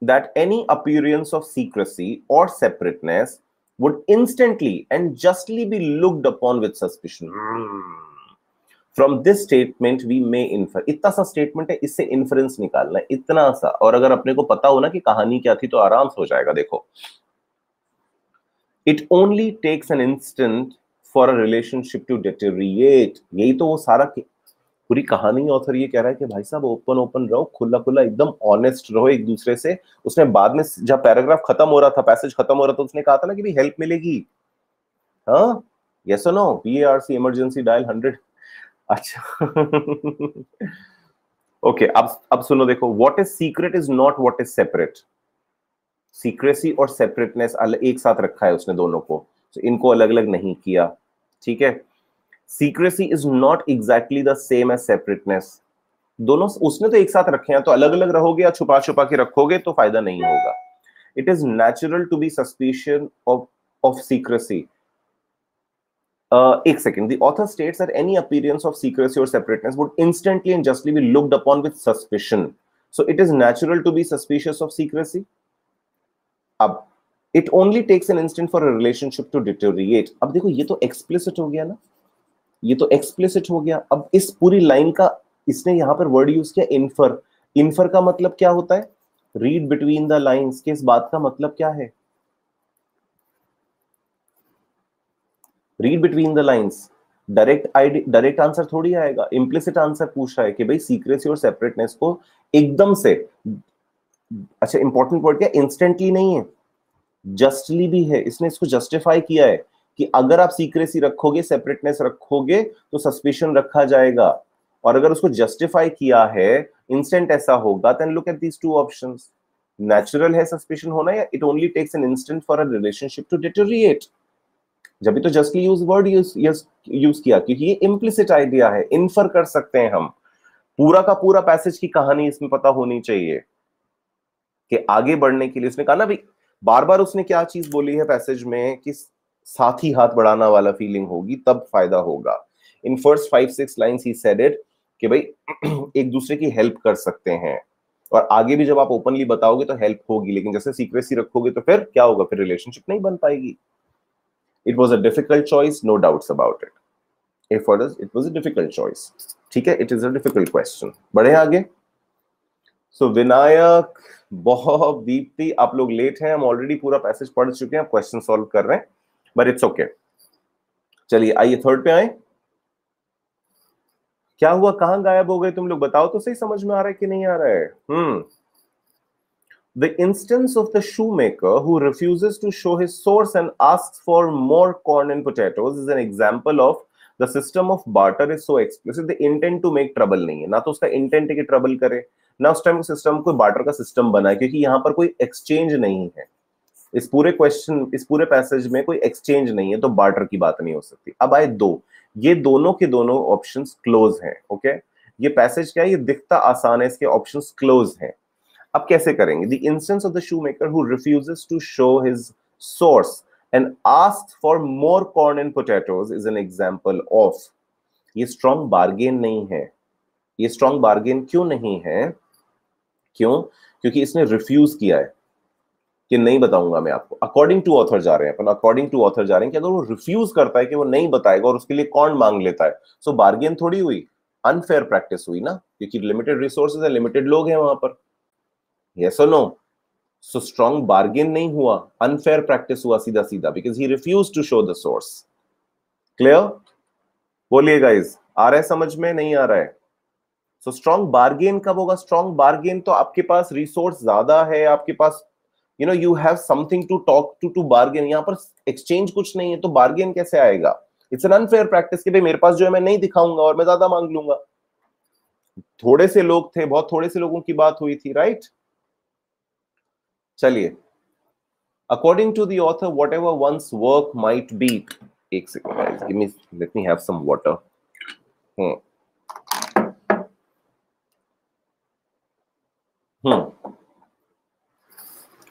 that any appearance of secrecy or separateness would instantly and justly be looked upon with suspicion. From this statement we may infer. इतना सा statement है, इससे inference निकालना है, इतना सा। और अगर अपने को पता हो ना कि कहानी क्या थी तो आराम से हो जाएगा। देखो, it only takes an instant for a relationship to deteriorate. यही तो वो सारा पूरी कहानी ऑथर ये कह रहा है कि भाई साहब ओपन ओपन रहो, खुला खुला एकदम ऑनेस्ट रहो एक दूसरे से। उसने बाद में जब पैराग्राफ खत्म हो रहा था, पैसेज खत्म हो रहा था, उसने कहा था ना कि भाई हेल्प मिलेगी। हाँ, यस और नो, PARC इमरजेंसी डायल 100। अच्छा ओके, अब सुनो, देखो, what is secret is not what is separate. Secrecy और सेपरेटनेस एक साथ रखा है उसने दोनों को, तो इनको अलग अलग नहीं किया, ठीक है। Secrecy is not exactly the same as separateness. दोनों उसने तो एक साथ रखे हैं, तो अलग अलग रहोगे या छुपा छुपा के रखोगे तो फायदा नहीं होगा। It is natural to be suspicious of secrecy. एक second. The author states that any appearance of secrecy or separateness would instantly and justly be looked upon with suspicion. So it is natural to be suspicious of secrecy. अब it only takes an instant for a relationship to deteriorate. अब देखो, ये तो explicit हो गया ना, ये तो एक्सप्लिसिट हो गया। अब इस पूरी लाइन का इसने यहां पर वर्ड यूज किया इन्फर। इन्फर का मतलब क्या होता है? Read between the lines. के इस बात का मतलब क्या है? Read between the lines. Direct answer थोड़ी आएगा, इम्प्लिसिट आंसर पूछ रहा है कि भाई सीक्रेसी और सेपरेटनेस को एकदम से, अच्छा इंपॉर्टेंट वर्ड क्या, इंस्टेंटली नहीं है, जस्टली भी है। इसने इसको जस्टिफाई किया है कि अगर आप सीक्रेसी रखोगे, सेपरेटनेस रखोगे तो सस्पिशन रखा जाएगा। और अगर उसको जस्टिफाई किया है, इंस्टेंट ऐसा होगा, then look at these two options. Natural है सस्पिशन होना, yeah it only takes an instant for a relationship to deteriorate. जब भी तो जस्टली यूज वर्ड यूज किया, क्योंकि ये इम्प्लिसिट आइडिया है, इन्फर कर सकते हैं हम। पूरा का पूरा पैसेज की कहानी इसमें पता होनी चाहिए कि आगे बढ़ने के लिए। उसने कहा ना भाई, बार बार उसने क्या चीज बोली है पैसेज में कि साथ ही हाथ बढ़ाना वाला फीलिंग होगी तब फायदा होगा। In first 5-6 lines he said it कि भाई एक दूसरे की हेल्प कर सकते हैं, और आगे भी जब आप ओपनली बताओगे तो हेल्प होगी, लेकिन जैसे सीक्रेसी रखोगे तो फिर क्या होगा, फिर रिलेशनशिप नहीं बन पाएगी। It was a difficult choice, no doubts about it. If for us it was a difficult choice, ठीक है, it is a difficult question. बढ़े आगे। सो विनायक, बहुत, दीप्ति, आप लोग लेट हैं, हम ऑलरेडी पूरा पैसेज पढ़ चुके हैं, क्वेश्चन सॉल्व कर रहे हैं, बट इट्स ओके। चलिए आइए थर्ड पे आए। क्या हुआ, कहां गायब हो गए तुम लोग? बताओ तो सही, समझ में आ रहा है कि नहीं आ रहा है? The instance of the shoemaker who refuses to show his source and asks for more corn and potatoes is an example of the system of barter is so explicit. The intent to make trouble नहीं है, ना तो उसका intent है कि trouble करे, ना उस टाइम सिस्टम कोई बार्टर का सिस्टम बना है, क्योंकि यहां पर कोई एक्सचेंज नहीं है। इस पूरे क्वेश्चन, इस पूरे पैसेज में कोई एक्सचेंज नहीं है, तो बार्टर की बात नहीं हो सकती। अब आए दो, ये दोनों के दोनों ऑप्शंस क्लोज हैं। ओके, ये पैसेज क्या है, ये दिखता आसान है, इसके ऑप्शंस क्लोज हैं। अब कैसे करेंगे? The instance of the shoemaker who refuses to show his source and asks for more corn and potatoes is an example of. ये स्ट्रॉन्ग बार्गेन नहीं है। ये स्ट्रॉन्ग बार्गेन क्यों नहीं है? क्यों? क्योंकि इसने रिफ्यूज किया है कि नहीं बताऊंगा मैं आपको। अकॉर्डिंग टू ऑथर जा रहे हैं अपन, अकॉर्डिंग टू ऑथर जा रहे हैं कि अगर वो रिफ्यूज करता है कि वो नहीं बताएगा और उसके लिए कौन मांग लेता है, सो बार्गेन थोड़ी हुई, अनफेयर प्रैक्टिस हुई ना, क्योंकि लिमिटेड रिसोर्सेज है, लिमिटेड लोग हैं वहां पर। यस और नो? सो स्ट्रॉन्ग बार्गेन नहीं हुआ, अनफेयर प्रैक्टिस हुआ सीधा सीधा, because he refuse to show the source. Clear? बोलिए गाइस, आ रहा है समझ में, नहीं आ रहा है? सो स्ट्रॉन्ग बार्गेन कब होगा? स्ट्रॉन्ग बार्गेन तो आपके पास रिसोर्स ज्यादा है, आपके पास you have something to talk to bargain। यहां पर एक्सचेंज कुछ नहीं है, तो बार्गेन कैसे आएगा? इट्स एन अनफेयर प्रैक्टिस कि भाई मेरे पास जो है मैं नहीं दिखाऊंगा और मैं ज्यादा मांग लूंगा। थोड़े से लोग थे, बहुत थोड़े से लोगों की बात हुई थी, राइट? चलिए, according to the author whatever one's work might be, एक second, give me, let me have some water.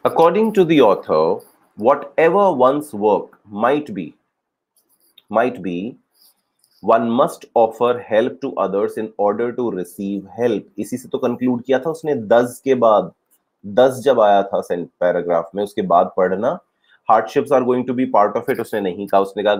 According to the author, whatever one's work might be, one must offer help to others in order to receive help. इसी से तो conclude किया था उसने 10 के बाद, 10 जब आया था पैराग्राफ में, उसके बाद पढ़ना hardships are going to be part of it. उसने नहीं कहा, उसने कहा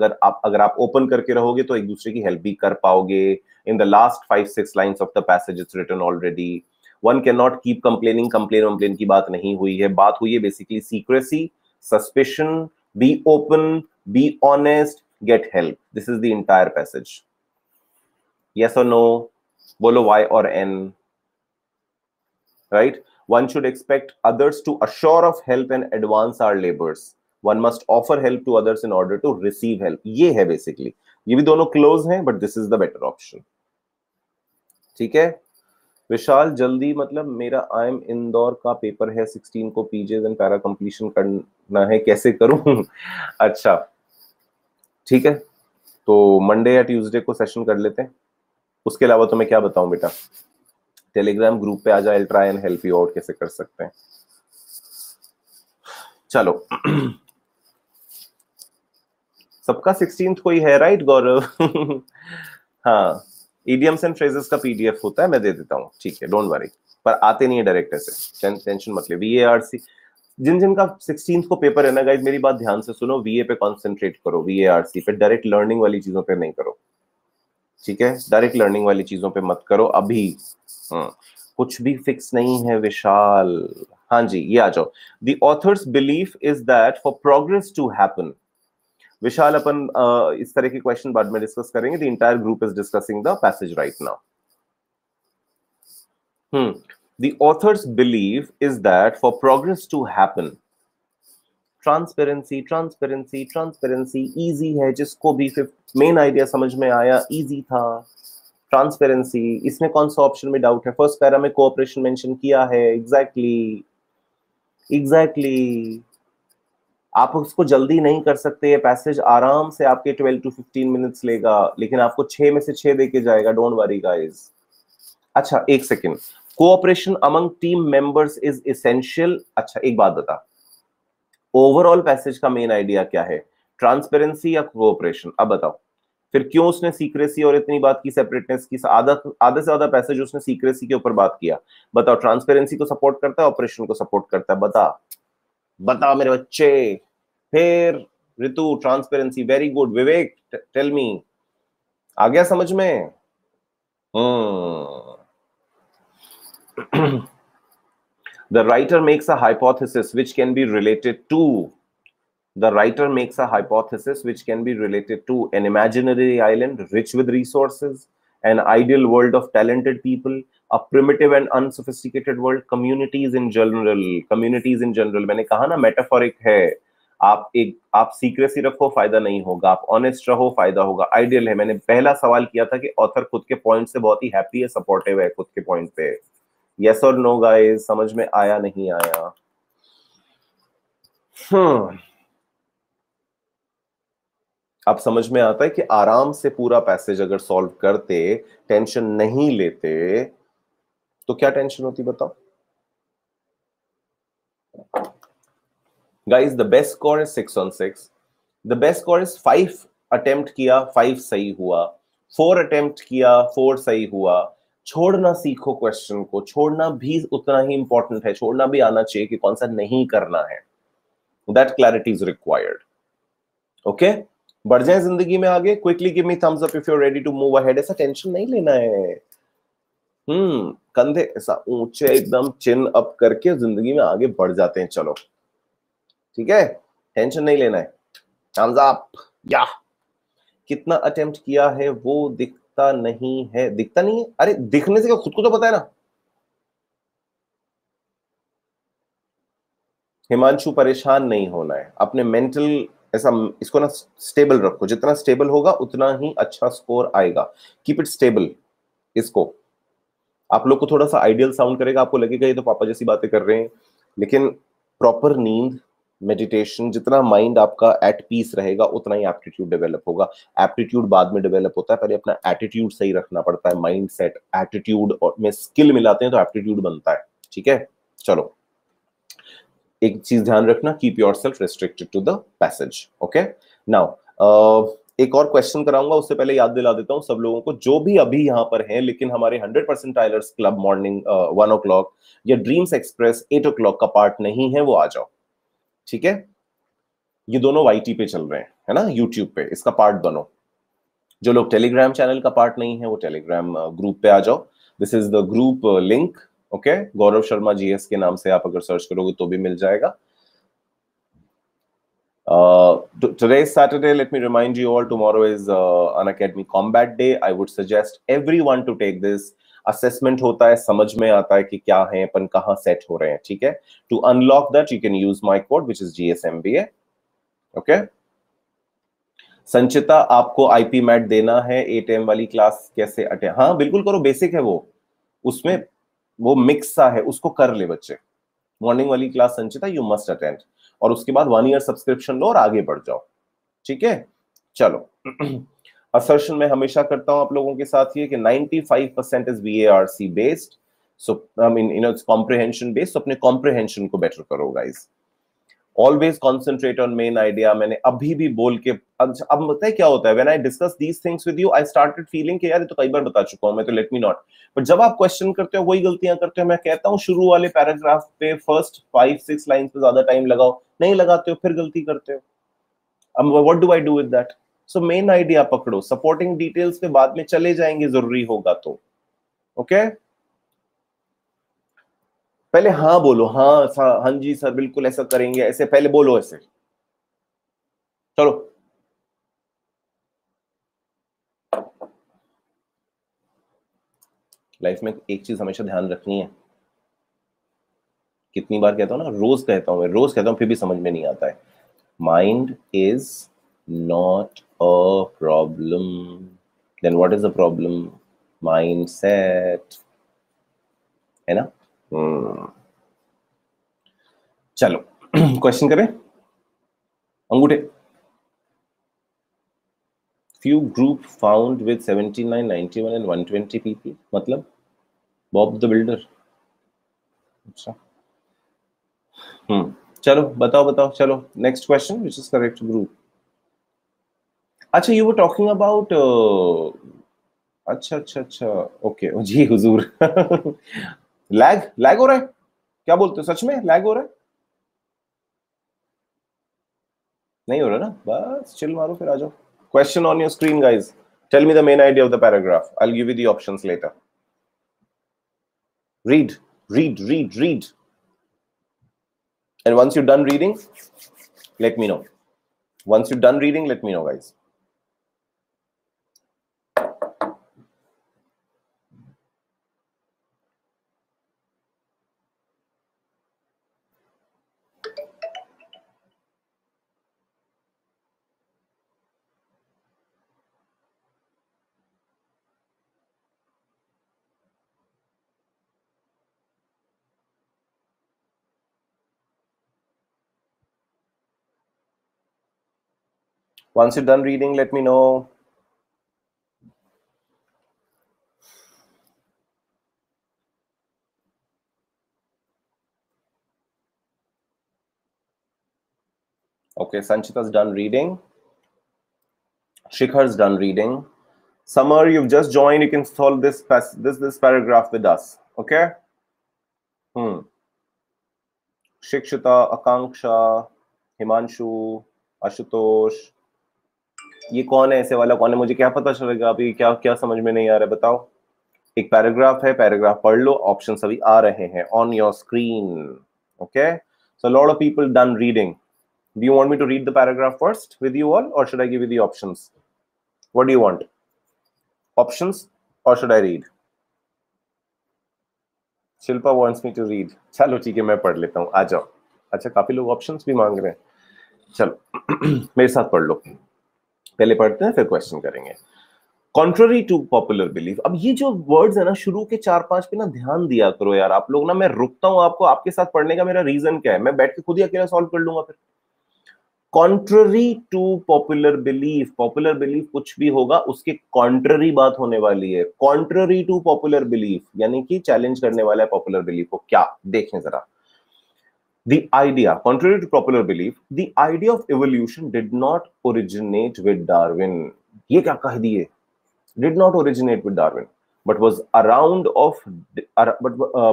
अगर आप ओपन करके रहोगे तो एक दूसरे की हेल्प भी कर पाओगे. In the last 5-6 lines of the passage it's written already. One can not keep complaining, complain की बात नहीं हुई है. बात हुई है basically secrecy, suspicion, be open, be honest, get help. This is the entire passage. Yes or no? Bolo Y or N. Right? One should expect others to assure of help and advance our labors. One must offer help to others in order to receive help. ये है basically. ये भी दोनों close हैं, but this is the better option. ठीक है? विशाल जल्दी, मतलब मेरा IIM इंदौर का पेपर है 16 को, पीजेज एंड पैरा कंप्लीशन करना है, कैसे करूं? अच्छा ठीक है, तो मंडे या ट्यूसडे को सेशन कर लेते हैं. उसके अलावा तो मैं क्या बताऊं बेटा, टेलीग्राम ग्रुप पे आ जाए, I try and help you out कैसे कर सकते हैं. चलो सबका 16th को ही है, राइट गौरव? हाँ, इडियम्स एंड फ्रेजेस का पीडीएफ होता है, मैं दे देता हूँ, ठीक है, डोंट वरी. पर आते नहीं है डायरेक्ट ऐसे, टेंशन मत ले. VARC जिन का 16th को पेपर है ना गाइस, मेरी बात ध्यान से सुनो, VA पे कंसंट्रेट करो, VARC पे, डायरेक्ट लर्निंग वाली चीजों पे नहीं करो, ठीक है? डायरेक्ट लर्निंग वाली चीजों पे मत करो अभी. कुछ भी फिक्स नहीं है विशाल. हाँ जी, ये आ जाओ. The author's belief is that for progress to happen, Vishal अपन इस तरह के क्वेश्चन बाद में डिस्कस करेंगे. The entire group is discussing the passage right now. The author's belief is that for progress to happen, transparency transparency transparency easy है, जिसको भी मेन आइडिया समझ में आया, इजी था. ट्रांसपेरेंसी, इसमें कौन सा ऑप्शन में डाउट है? फर्स्ट पैरा में कोऑपरेशन मेंशन किया है. एग्जैक्टली. आप उसको जल्दी नहीं कर सकते. ये पैसेज आराम से आपके 12 to 15 मिनट्स लेगा, लेकिन आपको 6 में से 6 देके जाएगा. Don't worry guys. अच्छा एक second, cooperation among team members is essential. अच्छा एक बात बता, ओवरऑल पैसेज का मेन आइडिया क्या है, ट्रांसपेरेंसी या कोऑपरेशन? अब बताओ फिर क्यों उसने सीक्रेसी और इतनी बात की, सेपरेटनेस की? आधा से ज्यादा पैसेज उसने सीक्रेसी के ऊपर बात किया. बताओ, ट्रांसपेरेंसी को सपोर्ट करता है, ऑपरेशन को सपोर्ट करता है? बता मेरे बच्चे. फिर ऋतु, ट्रांसपेरेंसी, वेरी गुड. विवेक, टेल मी, आ गया समझ में? The writer makes a hypothesis which can be related to an imaginary island rich with resources, an ideal world of talented people, a primitive and unsophisticated world, communities in general. मैंने कहा ना metaphoric है. आप secrecy रखो, फायदा नहीं होगा. आप ऑनेस्ट रहो, फायदा होगा. आइडियल है. मैंने पहला सवाल किया था कि ऑथर खुद के पॉइंट से बहुत ही हैप्पी है, सपोर्टिव है खुद के पॉइंट पे. यस और नो गाइस, समझ में आया नहीं आया? अब समझ में आता है कि आराम से पूरा पैसेज अगर सॉल्व करते, टेंशन नहीं लेते, तो क्या टेंशन होती बताओ guys. The best score is 6 on 6. The best score is 5 attempt किया, 5 सही हुआ. 4 अटेम्प्ट किया, 4 सही हुआ. छोड़ना सीखो, क्वेश्चन को छोड़ना भी उतना ही इंपॉर्टेंट है. छोड़ना भी आना चाहिए कि कौन सा नहीं करना है. That clarity is required. Okay, बढ़ जाए जिंदगी में आगे. Quickly give me thumbs up if you are ready to move ahead. ऐसा टेंशन नहीं लेना है. कंधे ऐसा ऊंचे एकदम चिन अप करके जिंदगी में आगे बढ़ जाते हैं. चलो ठीक है, टेंशन नहीं लेना है. Thumbs up. या कितना अटेम्प्ट किया है वो दिखता नहीं है. अरे दिखने से क्या, खुद को तो पता है ना. हिमांशु, परेशान नहीं होना है. अपने मेंटल ऐसा इसको ना स्टेबल रखो. जितना स्टेबल होगा उतना ही अच्छा स्कोर आएगा. Keep it stable. इसको आप लोग को थोड़ा सा आइडियल साउंड करेगा, आपको लगेगा ये तो पापा जैसी बातें कर रहे हैं, लेकिन प्रॉपर नींद, मेडिटेशन, जितना माइंड आपका एट पीस रहेगा उतना ही एप्टीट्यूड डेवलप होगा। एप्टीट्यूड बाद में डेवलप होता है, पहले अपना एटीट्यूड सही रखना पड़ता है। माइंड सेट, एटीट्यूड और में स्किल मिलाते हैं तो एप्टीट्यूड बनता है। ठीक है, चलो एक चीज ध्यान रखना, keep yourself restricted to the passage. Okay, now एक और क्वेश्चन कराऊंगा, उससे पहले याद दिला देता हूं सब लोगों को जो भी अभी यहाँ पर हैं लेकिन हमारे 100% टाइलर्स क्लब मॉर्निंग 1 o'clock या ड्रीम्स एक्सप्रेस 8 o'clock का पार्ट नहीं है, वो आ जाओ। ठीक है, ये दोनों वाईटी पे चल रहे हैं, है ना, यूट्यूब पे, इसका पार्ट बनो। जो लोग टेलीग्राम चैनल का पार्ट नहीं है वो टेलीग्राम ग्रुप पे आ जाओ। This is the group link. Okay, Gaurav Sharma GS के नाम से आप अगर सर्च करोगे तो भी मिल जाएगा। Today is Saturday. Let me remind you all, tomorrow is Unacademy Combat Day. I would suggest everyone to take this. Assessment होता है, समझ में आता है कि क्या है, अपन कहाँ सेट हो रहे हैं। ठीक है, to unlock that you can use my code which is GSMBA. Okay. संचिता, आपको आईपी मैट देना है 8 AM वाली क्लास कैसे अटेंड? हाँ बिल्कुल करो, बेसिक है वो, उसमें वो मिक्स सा है, उसको कर ले बच्चे। मॉर्निंग वाली class Sanchita you must attend, और उसके बाद 1 year सब्सक्रिप्शन लो और आगे बढ़ जाओ। ठीक है, चलो असर्शन में हमेशा करता हूं आप लोगों के साथ ये कि 95% is VARC based, so I mean it's comprehension based. अपने कॉम्प्रिहेंशन को बेटर करो guys, always concentrate on main idea. मैंने अभी भी बोल के अब पता है क्या होता है, when I discuss these things with you I started feeling कि यार ये तो कई बार बता चुका हूं मैं, तो लेट मी नॉट। बट जब आप क्वेश्चन करते हो वही गलतियां करते हो। मैं कहता हूं शुरू वाले पैराग्राफ पे फर्स्ट 5-6 लाइन पे ज्यादा टाइम लगाओ, नहीं लगाते हो फिर गलती करते हो। अब what do I do with that? So main idea पकड़ो, सपोर्टिंग डिटेल्स पे बाद में चले जाएंगे जरूरी होगा तो। ओके, पहले हाँ बोलो, हाँ हाँ जी सर बिल्कुल ऐसा करेंगे, ऐसे पहले बोलो ऐसे। चलो लाइफ में एक चीज हमेशा ध्यान रखनी है, कितनी बार कहता हूं ना, रोज कहता हूं मैं, रोज कहता हूं फिर भी समझ में नहीं आता है। Mind is not a problem, then what is a problem? Mind set, है ना। चलो क्वेश्चन करें, अंगूठे। few group found with 79, 91 and 120 people, मतलब बॉब द बिल्डर। अच्छा, चलो बताओ बताओ, चलो next question, which is correct group. अच्छा, यू वर टॉकिंग अबाउट, अच्छा अच्छा अच्छा, ओके जी हुजूर लैग लैग हो रहा है, क्या बोलते हो, सच में लैग हो रहा है? नहीं हो रहा ना, बस चिल मारो फिर आ जाओ। Question on your screen guys, tell me the main idea of the paragraph, I will give you the options later. Read read read read, and once you're done reading let me know. Once you're done reading let me know guys. Once you're done reading let me know. Okay, Sanchita's done reading, Shikhar's done reading. Summer, you've just joined, you can solve this paragraph with us. Okay. Shikshita, Akanksha, Himanshu, Ashutosh, ये कौन है, ऐसे वाला कौन है, मुझे क्या पता चलेगा अभी, क्या क्या समझ में नहीं आ रहा है बताओ। एक पैराग्राफ है, पैराग्राफ पढ़ लो, ऑप्शन अभी आ रहे हैं on your screen. Okay, so lot of people done reading. Do you want me to read the paragraph first with you all, or should I give you the options? What do you want? Options, or should I read? Shilpa wants me to read. चलो ठीक है, मैं पढ़ लेता हूँ, आ जाओ। अच्छा, काफी लोग ऑप्शंस भी मांग रहे हैं, चलो मेरे साथ पढ़ लो, पहले पढ़ते हैं फिर क्वेश्चन करेंगे। Contrary to popular belief. अब ये जो वर्ड्स है ना शुरू के 4-5 पे ना ध्यान दिया करो यार आप लोग ना, मैं रुकता हूं आपको आपके साथ पढ़ने का, मेरा रीजन क्या है, मैं बैठ के खुद ही अकेला सॉल्व कर लूंगा फिर। Contrary to popular belief, popular belief कुछ भी होगा उसके कॉन्ट्ररी बात होने वाली है। कॉन्ट्ररी टू पॉपुलर बिलीफ यानी कि चैलेंज करने वाला है पॉपुलर बिलीफ को। क्या, देखें जरा। The idea, contrary to popular belief, the idea of evolution did not originate with Darwin. ये क्या कह दिए? Did not originate with Darwin, but was around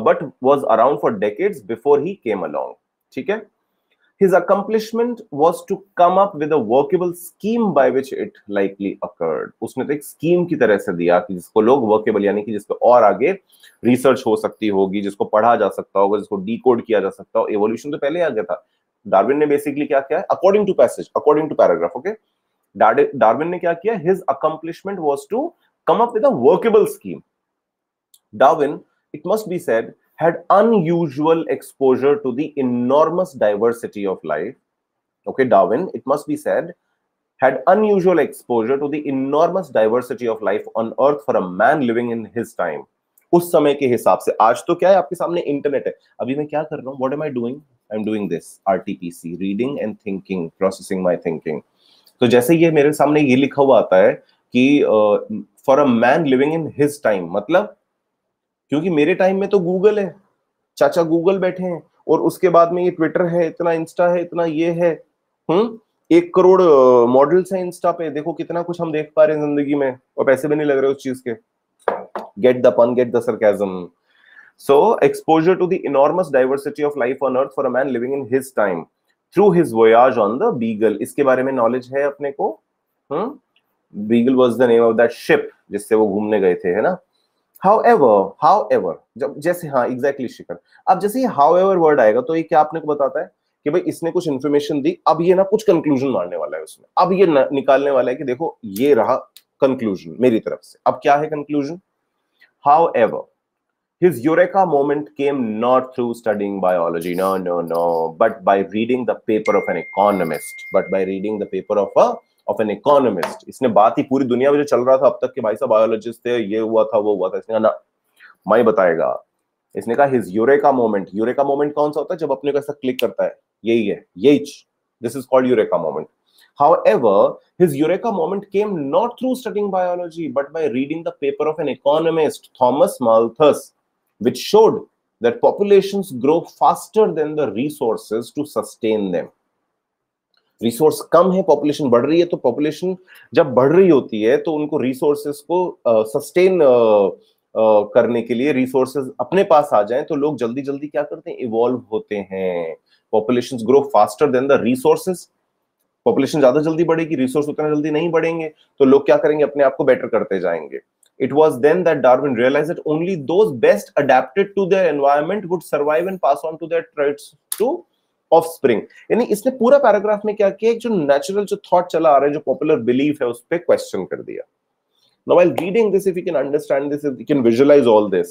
but was around for decades before he came along. ठीक है? His accomplishment was to come up with a workable scheme by which it likely occurred. उसने तो एक scheme की तरह से दिया कि जिसको लोग वर्केबल यानी कि जिसको और आगे रिसर्च हो सकती होगी, जिसको पढ़ा जा सकता होगा, जिसको डीकोड किया जा सकता हो। एवोल्यूशन तो पहले आ गया था। डार्विन ने बेसिकली क्या किया है, according to passage, according to paragraph, okay, Darwin ने क्या किया, his accomplishment was to come up with a workable scheme. Darwin, it must be said, had unusual exposure to the enormous diversity of life. Okay, Darwin, it must be said, had unusual exposure to the enormous diversity of life on Earth for a man living in his time. उस समय के हिसाब से। आज तो क्या है, आपके सामने इंटरनेट है। अभी मैं क्या कर रहा हूँ, what am I doing, I am doing this RTPC, reading and thinking, processing my thinking. तो जैसे ये मेरे सामने ये लिखा हुआ आता है कि for a man living in his time, मतलब क्योंकि मेरे टाइम में तो गूगल है, चाचा गूगल बैठे हैं, और उसके बाद में ये ट्विटर है, इतना इंस्टा है, इतना ये है, 1 करोड़ मॉडल्स हैं इंस्टा पे, देखो कितना कुछ हम देख पा रहे हैं जिंदगी में, और पैसे भी नहीं लग रहे उस चीज के। गेट द पन, get the sarcasm. So exposure to the enormous diversity of life on earth for a man living in his time through his voyage on the Beagle, इसके बारे में नॉलेज है अपने को। Beagle was the name of that ship जिससे वो घूमने गए थे, है ना। however, जब जैसे, हाँ एग्जैक्टली शिखर, अब जैसे ये however वर्ड आएगा तो ये क्या आपने को बताता है कि भाई इसने कुछ इंफॉर्मेशन दी, अब ये ना कुछ कंक्लूजन मारने वाला है उसमें, अब ये निकालने वाला है कि देखो ये रहा कंक्लूजन मेरी तरफ से। अब क्या है conclusion? however, his eureka moment came not through studying biology, no, but by reading the paper of an economist, of an economist. इसने बात ही पूरी दुनिया में जो चल रहा था अब तक के भाई साहब बायोलॉजिस्ट थे, ये हुआ था वो हुआ था, इसने कहा ना मैं बताएगा। इसने कहा his eureka moment कौन सा होता है, जब अपने को ऐसा क्लिक करता है, यही है, this is called eureka moment. However, his eureka moment came not through studying biology, but by reading the paper of an economist, Thomas Malthus, which showed that populations grow faster than the resources to sustain them. Resource कम है, population बढ़ रही है, तो population जब बढ़ रही होती है तो उनको रिसोर्सेस को सस्टेन करने के लिए रिसोर्सेज अपने पास आ जाएं तो लोग जल्दी जल्दी क्या करते हैं, इवॉल्व होते हैं। Populations grow faster than the resources, population ज्यादा जल्दी बढ़ेगी, रिसोर्स उतना जल्दी नहीं बढ़ेंगे, तो लोग क्या करेंगे, अपने आप को बेटर करते जाएंगे। It was then that Darwin realized that only those best adapted to their environment would survive and pass on to their traits to offspring. यानी इसने पूरा पैराग्राफ में क्या किया, एक जो नेचुरल जो थॉट चला आ रहा है, जो पॉपुलर बिलीफ है, उस पे क्वेश्चन कर दिया। Now while reading this, if you can understand this, if you can visualize all this,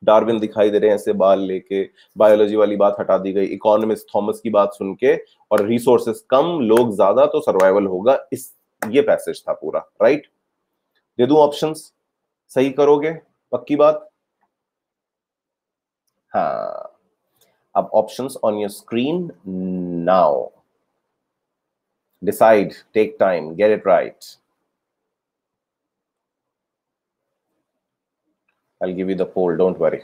Darwin दिखाई दे रहे हैं ऐसे बाल लेके, बायोलॉजी वाली बात हटा दी गई, इकोनॉमिस्ट थॉमस की बात सुन के, और रिसोर्सेस कम लोग ज्यादा तो सर्वाइवल होगा, इस ये पैसेज था पूरा, राइट। दे दूं ऑप्शंस, सही करोगे पक्की बात? हाँ, अब options on your screen now, decide, take time, get it right. I'll give you the poll, don't worry.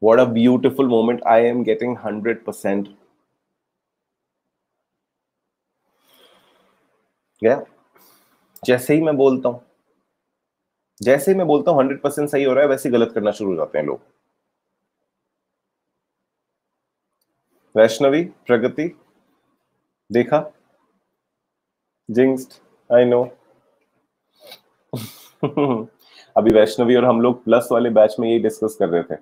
What a beautiful moment. I am getting 100%. Yeah. जैसे ही मैं बोलता हूं 100% सही हो रहा है, वैसे गलत करना शुरू हो जाते हैं लोग। वैष्णवी, प्रगति, देखा, जिंक्स्ड, आई नो। अभी वैष्णवी और हम लोग प्लस वाले बैच में यही डिस्कस कर रहे थे।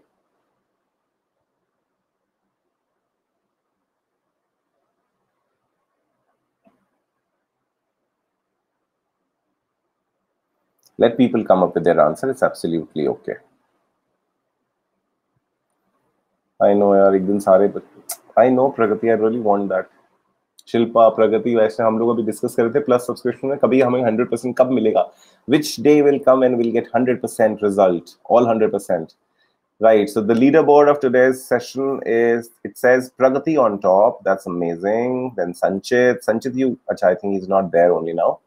Let people come up with their answer. It's absolutely okay. I know यार, एक दिन सारे I know Pragati, I really want that. Shilpa, प्रगति, वैसे हम लोग अभी डिस्कस कर रहे थे प्लस सब्सक्रिप्शन में कभी हमें 100% कब मिलेगा, which day will come and we'll get 100% result, all 100%. Right, so the leaderboard of today's session is, it says Pragati on top. That's amazing. Then Sanchit, you, acha, I think he's not there only now.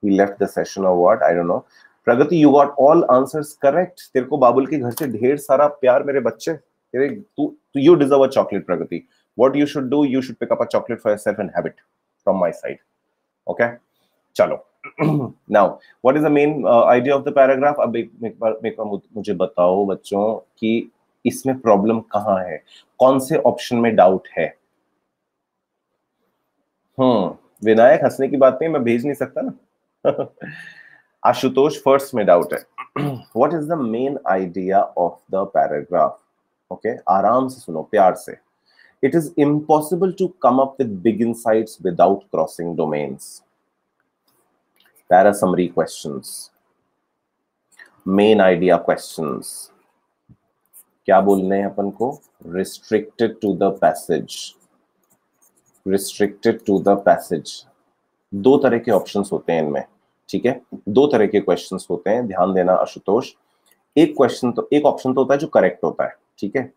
He left the session or what, I don't know. Pragati, you got all answers correct. तेरे को बाबुल के घर से ढेर सारा प्यार मेरे बच्चे। तेरे तू you deserve a chocolate, Pragati. What you should do, you should pick up a chocolate for yourself and have it from my side. Okay? चलो. Now, what is the main idea of the paragraph? अब एक बार मुझे बताओ बच्चों कि इसमें problem कहाँ है, कौन से ऑप्शन में डाउट है? विनायक, हंसने की बात नहीं, मैं भेज नहीं सकता ना। आशुतोष, फर्स्ट में डाउट है। What is the main idea of the paragraph? Okay, आराम से सुनो, प्यार से। It is impossible to come up with big insights without crossing domains. Para summary questions, main idea questions. क्या बोलने हैं अपन को? Restricted to the passage. Restricted to the passage. दो तरह के ऑप्शंस होते हैं इनमें, ठीक है? दो तरह के क्वेश्चंस होते हैं, ध्यान देना आशुतोष। एक ऑप्शन तो होता है जो करेक्ट होता है, ठीक है,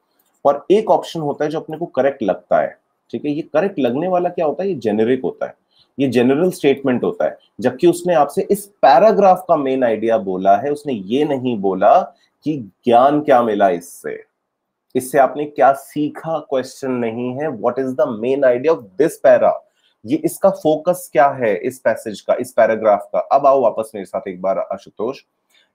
और एक ऑप्शन होता है जो अपने को करेक्ट लगता है, ठीक है। ये करेक्ट लगने वाला क्या होता है? ये जेनेरिक होता है, ये जनरल स्टेटमेंट होता है, जबकि उसने आपसे इस पैराग्राफ का मेन आइडिया बोला है। उसने ये नहीं बोला कि ज्ञान क्या मिला इससे आपने क्या सीखा, क्वेश्चन नहीं है। What is the main idea of this para, ये इसका फोकस क्या है इस पैसेज का, इस पैराग्राफ का। अब आओ वापस मेरे साथ एक बार Ashutosh.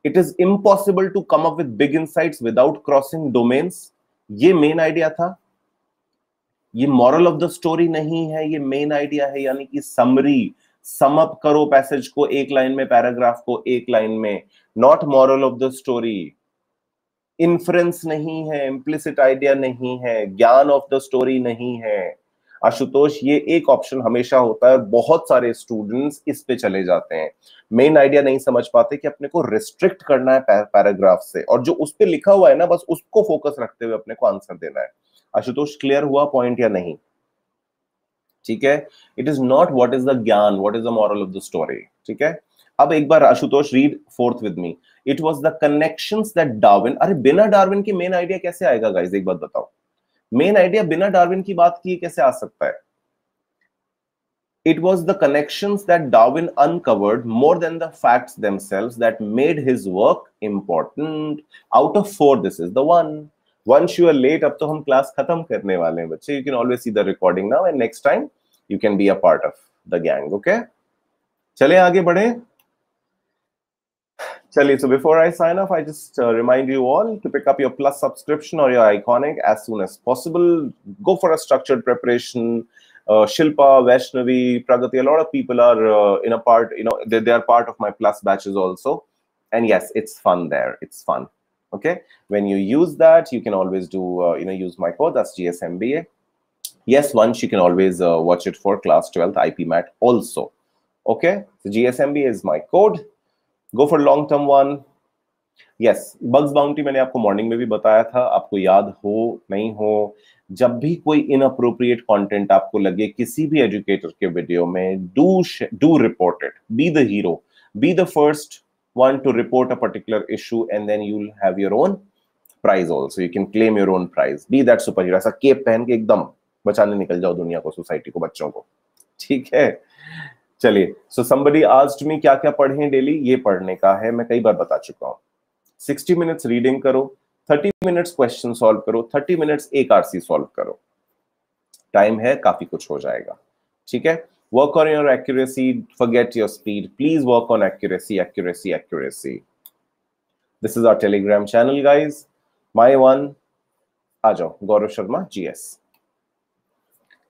It is impossible to come up with big insights without crossing domains, ये मेन आइडिया था, ये मॉरल ऑफ द स्टोरी नहीं है, ये मेन आइडिया है। यानी कि समरी, सम अप करो पैसेज को एक लाइन में, पैराग्राफ को एक लाइन में, not moral of the story. Inference नहीं है, इम्प्लिसिट आइडिया नहीं है, ज्ञान ऑफ द स्टोरी नहीं है। आशुतोष, ये एक ऑप्शन हमेशा होता है, बहुत सारे स्टूडेंट्स इस पे चले जाते हैं, मेन आइडिया नहीं समझ पाते कि अपने को रिस्ट्रिक्ट करना है पैराग्राफ से, और जो उस पे लिखा हुआ है ना, बस उसको फोकस रखते हुए अपने को आंसर देना है। आशुतोष, क्लियर हुआ पॉइंट या नहीं? ठीक है, it is not what is the ज्ञान, what is the moral of the story, ठीक है। अब एक बार Ashutosh read fourth with me. It was the connections that Darwin, अरे बिना डार्विन के मेन आइडिया कैसे आएगा गाइस, एक बात बताओ, मेन आइडिया बिना डार्विन की बात किए कैसे आ सकता है? It was the connections that Darwin uncovered more than the facts themselves that made his work important. Out of 4, this is the one. Once you are late, अब तो हम क्लास खत्म करने वाले हैं बच्चे। You can always see the recording now, and next time you can be a part of the gang. Okay? चले आगे बढ़े। चलिए, so before I sign off, I just remind you all to pick up your Plus subscription or your Iconic as soon as possible. Go for a structured preparation. Shilpa, Vaishnavi, Pragati, a lot of people are in a part, they are part of my Plus batches also. And yes, it's fun there. It's fun. Okay. When you use that, you can always do, use my code. That's GSMBA. Yes, once you can always watch it for class 12th IPMAT also. Okay. So GSMBA is my code. Go for long term one. Yes, Bugs Bounty मैंने आपको morning में भी बताया था, आपको याद हो नहीं हो, जब भी कोई इनअप्रोप्रिएट कंटेंट आपको लगे किसी भी एजुकेटर के वीडियो में, do report it, be the hero, be the first one to report a particular issue, and then you will have your own prize also, you can claim your own prize. Be that super hero, ऐसा cape पहन के एकदम बचाने निकल जाओ दुनिया को, society को, बच्चों को, ठीक है। चलिए, सो समबडी आस्क्ड मी क्या क्या पढ़ें डेली, ये पढ़ने का है, मैं कई बार बता चुका हूं। 60 मिनट्स रीडिंग करो, 30 मिनट्स क्वेश्चन सॉल्व करो, 30 मिनट्स एक आरसी सॉल्व करो, टाइम है, काफी कुछ हो जाएगा, ठीक है। Work on your accuracy, forget your speed, please work on accuracy, accuracy, accuracy. This is our Telegram channel guys, my one, आ जाओ, गौरव शर्मा जीएस।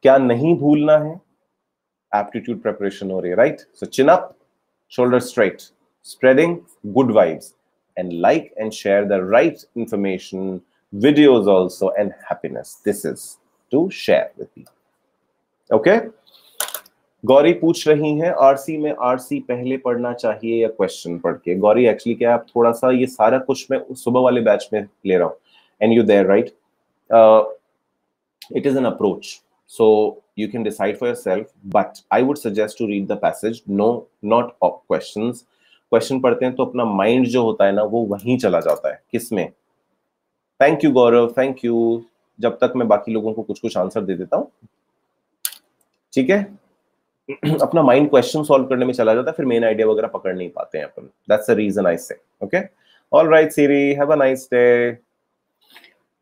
क्या नहीं भूलना है? एप्टीट्यूड प्रिपरेशन हो रही है, right? So chin up, shoulder straight, spreading good vibes, and like and share the right information, videos also, and happiness. This is to share with you. Okay? Gauri पूछ रही हैं आरसी में आरसी पहले पढ़ना चाहिए या क्वेश्चन पढ़ के. गौरी एक्चुअली क्या आप थोड़ा सा ये सारा कुछ मैं सुबह वाले बैच में ले रहा हूँ, and you there right. It is an approach, so you can decide for yourself, but I would suggest to read the passage. No, not questions. Question पढ़ते हैं तो अपना माइंड जो होता है ना वो वहीं चला जाता है. किसमें? Thank you Gaurav, thank you. जब तक मैं बाकी लोगों को कुछ कुछ आंसर दे देता हूँ, ठीक है. अपना माइंड क्वेश्चन सॉल्व करने में चला जाता है, फिर मेन आइडिया वगैरह पकड़ नहीं पाते हैं अपन. That's the reason I say. Okay, all right Siri, have a nice day.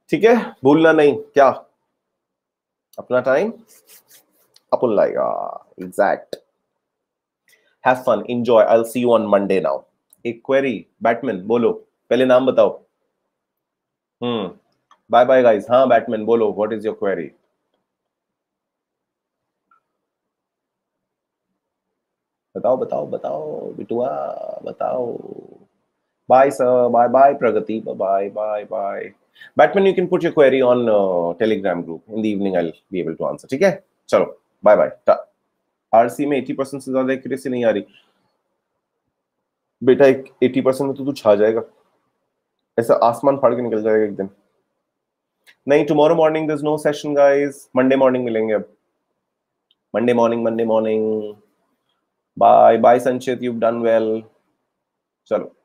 ठीक है, भूलना नहीं क्या, अपना टाइम अपन लाएगा. Exact. Have fun, enjoy. I will see you on Monday now. एक क्वेरी बैटमैन बोलो, पहले नाम बताओ. Bye bye guys. हाँ बैटमैन बोलो, व्हाट इज योर क्वेरी? बताओ बताओ बताओ बिटुआ, बताओ. Bye sir, bye bye Pragati, bye bye bye. Batman, you can put your query on Telegram group. In the evening, I'll be able to answer. ठीक है, चलो bye bye. RC में 80% से ज्यादा एक्यूरेसी नहीं आ रही बेटा. 80% में तो तू छा जाएगा, ऐसा आसमान फाड़ के निकल जाएगा एक दिन. नहीं, tomorrow morning there is no session guys. Monday morning मिलेंगे अब. Monday morning. बाय बाय संचित, you've done well. चलो.